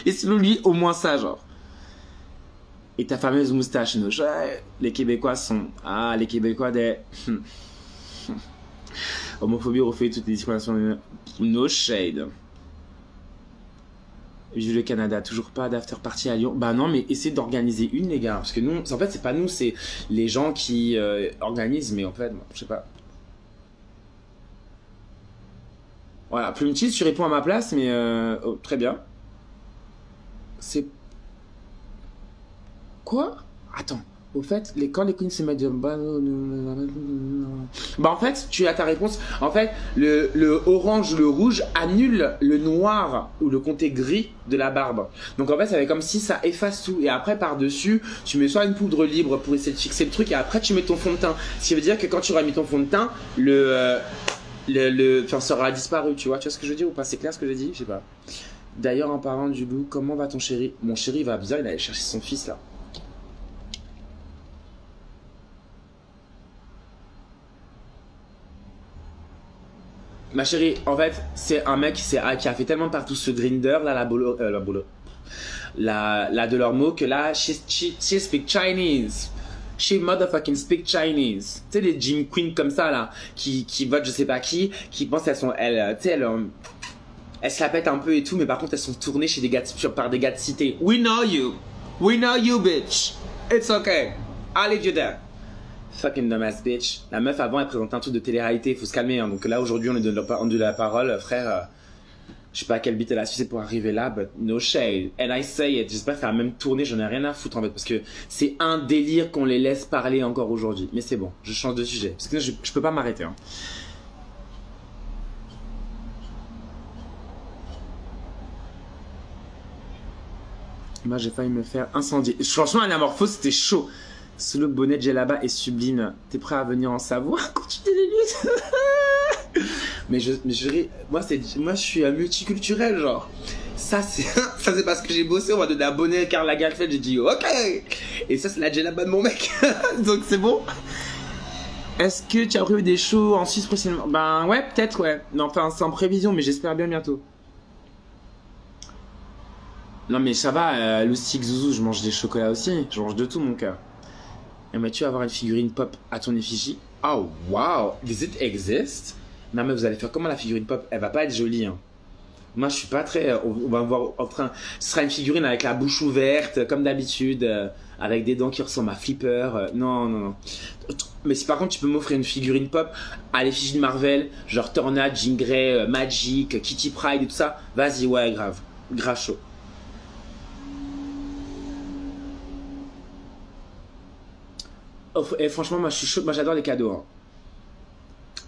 Laissez-lui au moins ça, genre. Et ta fameuse moustache, no shade. Les Québécois sont... Ah, les Québécois des... Homophobie refait toutes les discriminations. No shade. Vive le Canada, toujours pas d'after party à Lyon. Bah non, mais essayez d'organiser une, les gars. Parce que nous, en fait, c'est pas nous, c'est les gens qui organisent. Mais en fait, bon, je sais pas. Voilà, Plumtis, tu réponds à ma place, mais oh, très bien. C'est... Quoi? Attends. Au fait, quand les queens se mettent de... Bah en fait, tu as ta réponse. En fait, le orange, le rouge annule le noir ou le côté gris de la barbe. Donc en fait, ça fait comme si ça efface tout. Et après, par-dessus, tu mets soit une poudre libre pour essayer de fixer le truc. Et après, tu mets ton fond de teint. Ce qui veut dire que quand tu auras mis ton fond de teint, enfin, ça aura disparu. Tu vois ce que je veux dire ou pas? C'est clair ce que j'ai dit? Je sais pas. D'ailleurs, en parlant du loup, comment va ton chéri? Mon chéri va bien, il allait chercher son fils là. Ma chérie, en fait, c'est un mec qui a fait tellement partout ce grinder, là, la de leurs mots, que là, she speak Chinese. She motherfucking speak Chinese. Tu sais, les Jim Queen comme ça, là, qui votent je sais pas qui pensent qu'elles sont, elles se la pètent un peu et tout, mais par contre, elles sont tournées chez par des gars de cité. We know you, bitch. It's okay. I'll leave you there. Fucking dumbass bitch. La meuf avant elle présentait un truc de télé-réalité, faut se calmer hein. Donc là aujourd'hui on lui donne la parole, frère. Je sais pas à quelle bite elle a sucé pour arriver là, but no shade. And I say it. J'espère faire la même tournée, j'en ai rien à foutre en fait. Parce que c'est un délire qu'on les laisse parler encore aujourd'hui. Mais c'est bon, je change de sujet. Parce que là, je peux pas m'arrêter hein. Moi j'ai failli me faire incendier. Franchement Anamorphose c'était chaud. Ce look bonnet de là-bas est sublime. T'es prêt à venir en savoir quand tu t'es les luttes? mais moi je suis multiculturel genre. Ça c'est parce que j'ai bossé, on m'a donné un bonnet Karl Lagerfeld, j'ai dit ok. Et ça c'est la djellaba de mon mec. Donc c'est bon. Est-ce que tu as prévu des shows en Suisse prochainement? Ben ouais, peut-être ouais. Non, enfin c'est en prévision, mais j'espère bien bientôt. Non mais ça va, Loustic Zouzou, je mange des chocolats aussi. Je mange de tout mon cœur. Aimerais-tu avoir une figurine pop à ton effigie? Oh wow, does it exist? Non mais vous allez faire comment la figurine pop? Elle va pas être jolie hein. Moi je suis pas très... on va voir en train... Ce sera une figurine avec la bouche ouverte, comme d'habitude, avec des dents qui ressemblent à Flipper. Non. Mais si par contre tu peux m'offrir une figurine pop à l'effigie de Marvel, genre Tornade, Jean Grey, Magic, Kitty Pryde et tout ça, vas-y ouais grave. Grave chaud. Oh, et franchement, moi je suis chaud, moi j'adore les cadeaux. Hein.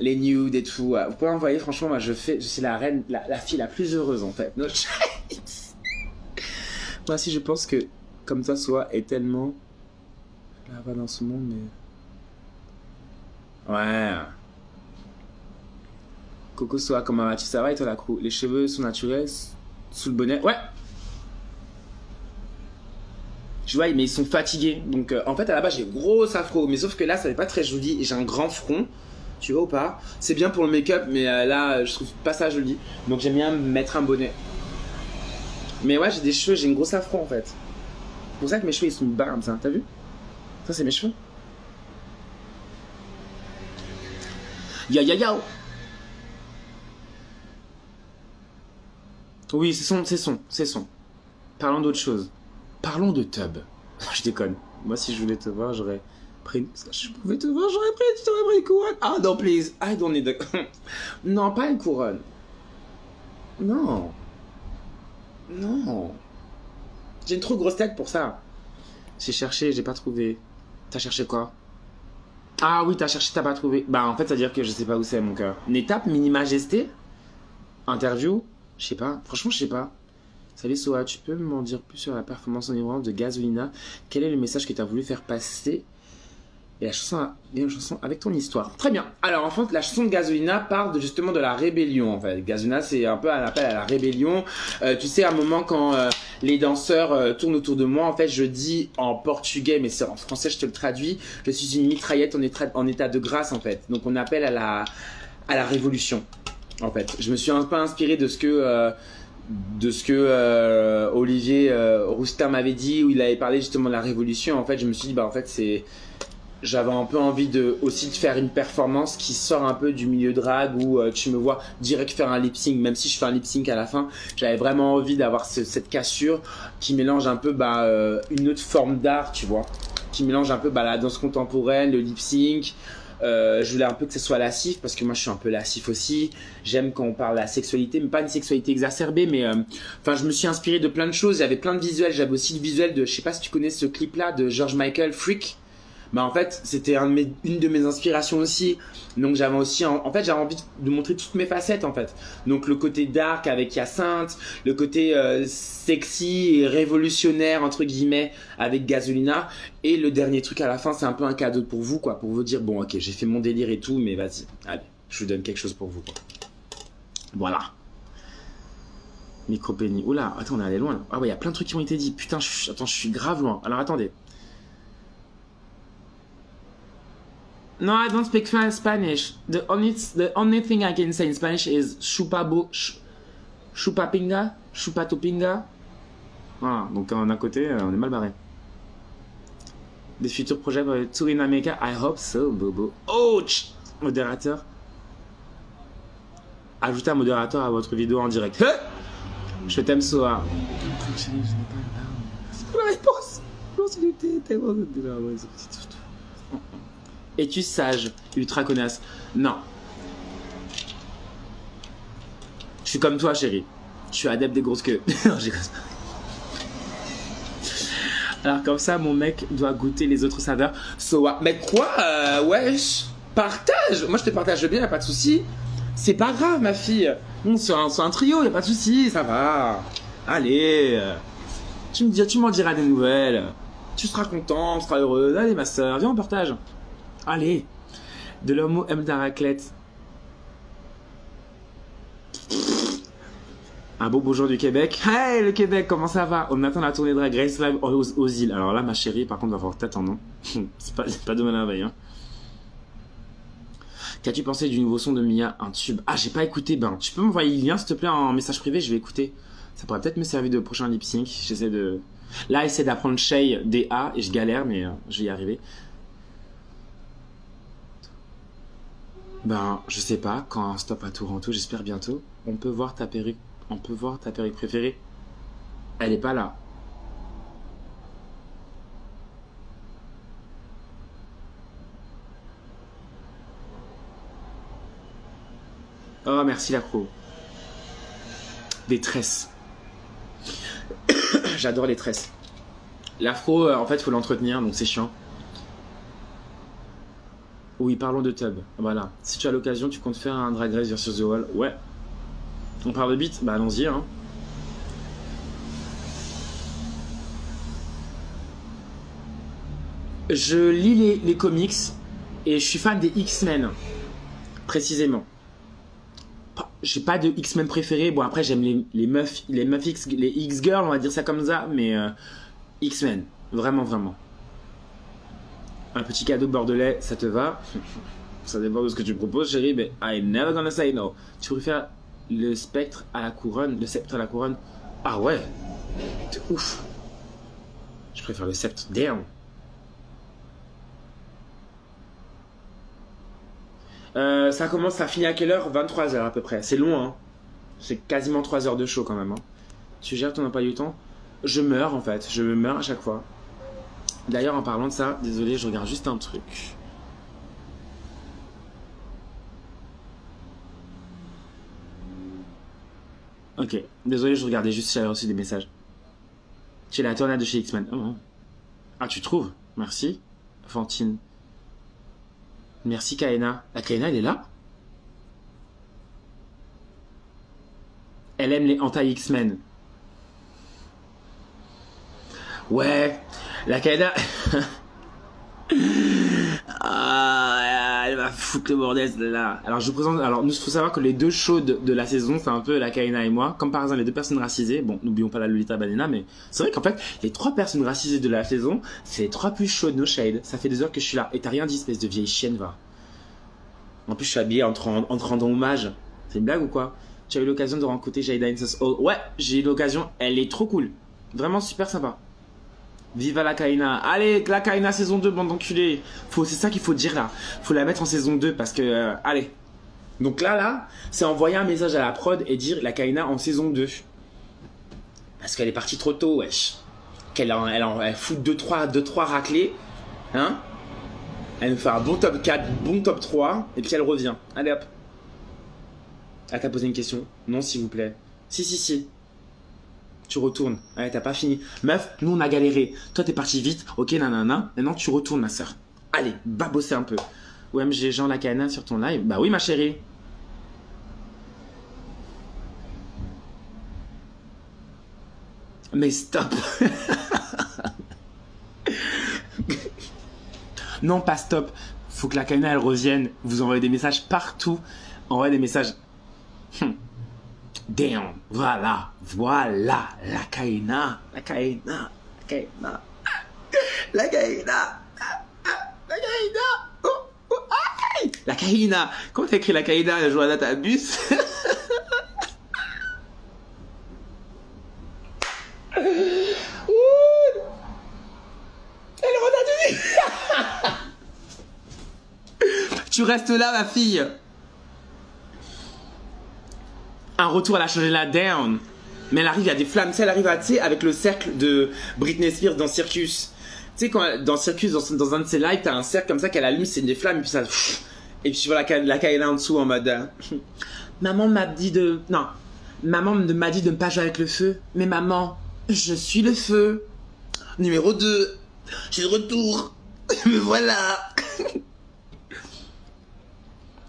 Les nudes et tout. Vous pouvez envoyer, franchement, moi je suis la reine, la fille la plus heureuse en fait. No moi aussi je pense que comme toi, Soa est tellement. Je la vois dans ce monde, mais. Ouais. Coco Soa, comment vas-tu? Ça va et toi la crew? Les cheveux sont naturels sous le bonnet? Ouais! Je vois, mais ils sont fatigués. Donc, en fait, à la base, j'ai gros afro. Mais sauf que là, ça n'est pas très joli. Et j'ai un grand front. Tu vois ou pas? C'est bien pour le make-up, mais là, je trouve pas ça joli. Donc, j'aime bien mettre un bonnet. Mais ouais, j'ai des cheveux, j'ai une grosse afro en fait. C'est pour ça que mes cheveux, ils sont barbes, hein. T'as vu? Ça, c'est mes cheveux. Ya. Oui, c'est son. Parlons d'autre chose. Parlons de Tub. Je déconne. Moi, si je voulais te voir, j'aurais pris... Je pouvais te voir, tu t'aurais pris une couronne. Ah non, please. I don't need a... Non, pas une couronne. Non. J'ai une trop grosse tête pour ça. J'ai cherché, j'ai pas trouvé. T'as cherché quoi? Ah oui, t'as cherché, t'as pas trouvé. Bah en fait, ça veut dire que je sais pas où c'est, mon cœur. Une étape, mini majesté? Interview? Je sais pas. Franchement, je sais pas. Salut Soa, tu peux m'en dire plus sur la performance enivrante de Gasolina? Quel est le message que tu as voulu faire passer Et la chanson, une chanson avec ton histoire. Très bien. Alors en fait, la chanson de Gasolina parle justement de la rébellion. En fait, Gasolina, c'est un peu un appel à la rébellion. Tu sais, à un moment quand les danseurs tournent autour de moi, en fait, je dis en portugais, mais c'est en français, je te le traduis. Je suis une mitraillette en état de grâce, en fait. Donc on appelle à la révolution. En fait, je me suis un peu inspiré de ce que Olivier Rousteing m'avait dit, où il avait parlé justement de la révolution. En fait, je me suis dit, bah en fait, j'avais un peu envie aussi de faire une performance qui sort un peu du milieu drag où tu me vois direct faire un lip sync, même si je fais un lip sync à la fin. J'avais vraiment envie d'avoir cette cassure qui mélange un peu une autre forme d'art, tu vois, qui mélange un peu la danse contemporaine, le lip sync. Je voulais un peu que ce soit lascif parce que moi je suis un peu lascif aussi. J'aime quand on parle de la sexualité, mais pas une sexualité exacerbée, mais je me suis inspiré de plein de choses. J'avais plein de visuels. J'avais aussi le visuel de, je sais pas si tu connais ce clip là de George Michael, Freak. En fait, c'était une de mes inspirations aussi. Donc j'avais aussi, en fait, j'avais envie de montrer toutes mes facettes en fait. Donc le côté dark avec Hyacinthe, le côté sexy et révolutionnaire entre guillemets avec Gasolina. Et le dernier truc à la fin, c'est un peu un cadeau pour vous quoi, pour vous dire bon ok, j'ai fait mon délire et tout, mais vas-y, allez, je vous donne quelque chose pour vous quoi. Voilà. Micro-penny. Oula, attends, on est allé loin là. Ah ouais, il y a plein de trucs qui ont été dit. Putain, attends, je suis grave loin. Alors attendez. No, I don't speak Spanish. The only thing I can say in Spanish is chupapinga, chupatopinga. Voilà, donc d'un côté, on est mal barré. Des futurs projets pour Tour in America, I hope so, Bobo. Ouch! Modérateur. Ajoutez un modérateur à votre vidéo en direct. Je t'aime, Soa. C'est pas la réponse. Es-tu sage, ultra connasse? Non. Je suis comme toi, chérie. Je suis adepte des grosses queues. Non, j'ai pas. Alors comme ça, mon mec doit goûter les autres saveurs. Soa. Mais quoi? Wesh. Partage. Moi, je te partage bien, y'a pas de souci. C'est pas grave, ma fille. C'est un trio, y'a pas de souci, ça va. Allez. Tu m'en diras des nouvelles. Tu seras content, tu seras heureuse. Allez, ma soeur, viens, on partage. Allez, de l'homo aime la raclette. Un beau bonjour du Québec. Hey le Québec, comment ça va? On attend la tournée Drag Race Live aux îles. Alors là, ma chérie, par contre, va falloir t'attendre. C'est pas demain la veille. Hein. Qu'as-tu pensé du nouveau son de Mia, un tube? Ah, j'ai pas écouté. Ben, tu peux m'envoyer le lien, s'il te plaît, en message privé, je vais écouter. Ça pourrait peut-être me servir de prochain lip sync. J'essaie de. Là, essayer d'apprendre Shay DA et je galère, mais je vais y arriver. Ben, je sais pas, quand un stop à Toronto, j'espère bientôt, on peut voir ta perruque préférée. Elle est pas là. Oh, merci la pro. Des tresses. J'adore les tresses. L'afro, en fait, faut l'entretenir, donc c'est chiant. Oui, parlons de tub. Voilà. Si tu as l'occasion, tu comptes faire un Drag Race versus The Wall? Ouais. On parle de beat? Bah allons-y, hein. Je lis les comics et je suis fan des X-Men. Précisément. J'ai pas de X-Men préféré. Bon, après, j'aime les meufs X, les X-Girls, on va dire ça comme ça, mais X-Men. Vraiment, vraiment. Un petit cadeau bordelais, ça te va? Ça dépend de ce que tu proposes, chérie, mais I'm never gonna say no. Tu préfères le spectre à la couronne? Le sceptre à la couronne? Ah ouais, t'es ouf. Je préfère le sceptre, damn. Ça commence, ça finit à quelle heure? 23h à peu près. C'est long, hein. C'est quasiment 3 heures de show quand même. Hein. Tu gères ton emploi du temps? Je meurs en fait, je meurs à chaque fois. D'ailleurs, en parlant de ça, désolé, je regarde juste un truc. Ok, désolé, je regardais juste si j'avais reçu des messages. J'ai la tornade de chez X-Men. Oh. Ah, tu trouves? Merci. Fantine. Merci Kaena. La Kaena, elle est là? Elle aime les anti-X-Men. Ouais, la Kaena. foutre le bordel là. Alors je vous présente, alors il faut savoir que les deux chaudes de la saison, c'est un peu la Kaina et moi. Comme par hasard, les deux personnes racisées. Bon, n'oublions pas la Lolita Banana, mais c'est vrai qu'en fait, les trois personnes racisées de la saison, c'est les trois plus chaudes, no shade. Ça fait 2 heures que je suis là. Et t'as rien dit, espèce de vieille chienne, va. En plus, je suis habillé en te rendant hommage. C'est une blague ou quoi? Tu as eu l'occasion de rencontrer Jaida Incest Hall. Ouais, j'ai eu l'occasion. Elle est trop cool. Vraiment super sympa. Viva la Kaina. Allez, la Kaina saison 2, bande d'enculés. C'est ça qu'il faut dire là. Faut la mettre en saison 2 parce que... allez. Donc là, c'est envoyer un message à la prod et dire la Kaina en saison 2. Parce qu'elle est partie trop tôt, wesh. Elle fout 2-3 raclés. Hein? Elle nous fait un bon top 4, bon top 3. Et puis elle revient. Allez hop. Elle t'a posé une question? Non, s'il vous plaît. Si. Tu retournes. Ouais, t'as pas fini. Meuf, nous on a galéré. Toi t'es parti vite. Ok, nanana. Maintenant tu retournes, ma soeur. Allez, va bosser un peu. OMG Jean la Kaina sur ton live. Bah oui, ma chérie. Mais stop. Non, pas stop. Faut que la Kaina elle revienne. Vous envoyez des messages partout. Envoyez des messages. Damn, voilà, la Kaina, la Kaina. Comment t'as écrit la Kaina, Johanna, t'abuses? Elle est redonnée. Tu restes là, ma fille. Un retour, elle a changé la down. Mais elle arrive, il y a des flammes. Tu sais, elle arrive tu sais, avec le cercle de Britney Spears dans Circus. Tu sais, quand dans Circus, dans un de ses lives, t'as un cercle comme ça qu'elle allume, c'est des flammes, et puis ça. Et puis tu vois la Kaina en dessous en mode. Maman m'a dit de. Non. Maman m'a dit de ne pas jouer avec le feu. Mais maman, je suis le feu. Numéro 2. Je suis de retour. Me voilà.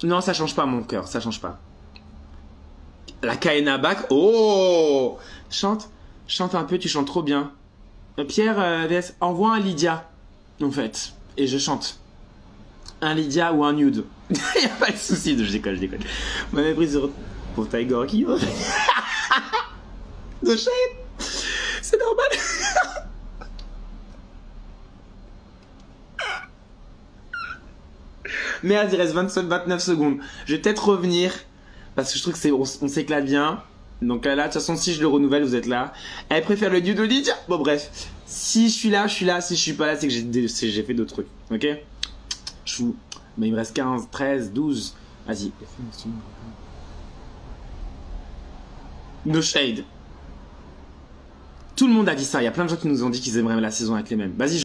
Non, ça change pas mon cœur, ça change pas. La Kaina back. Oh, chante un peu, tu chantes trop bien. Pierre, VS, envoie un Lydia, en fait. Et je chante. Un Lydia ou un nude. Y'a pas de souci, je déconne. Moi, j'ai pris sur... Pour Tiger qui de shade. C'est normal. Merde, il reste 29 secondes. Je vais peut-être revenir. Parce que je trouve que on s'éclate bien. Donc là, de toute façon, si je le renouvelle, vous êtes là. Elle préfère le dieu de Lydia. Bon, bref. Si je suis là, je suis là. Si je suis pas là, c'est que j'ai fait d'autres trucs. Ok? Mais il me reste 15, 13, 12. Vas-y. No shade. Tout le monde a dit ça. Il y a plein de gens qui nous ont dit qu'ils aimeraient la saison avec les mêmes. Vas-y,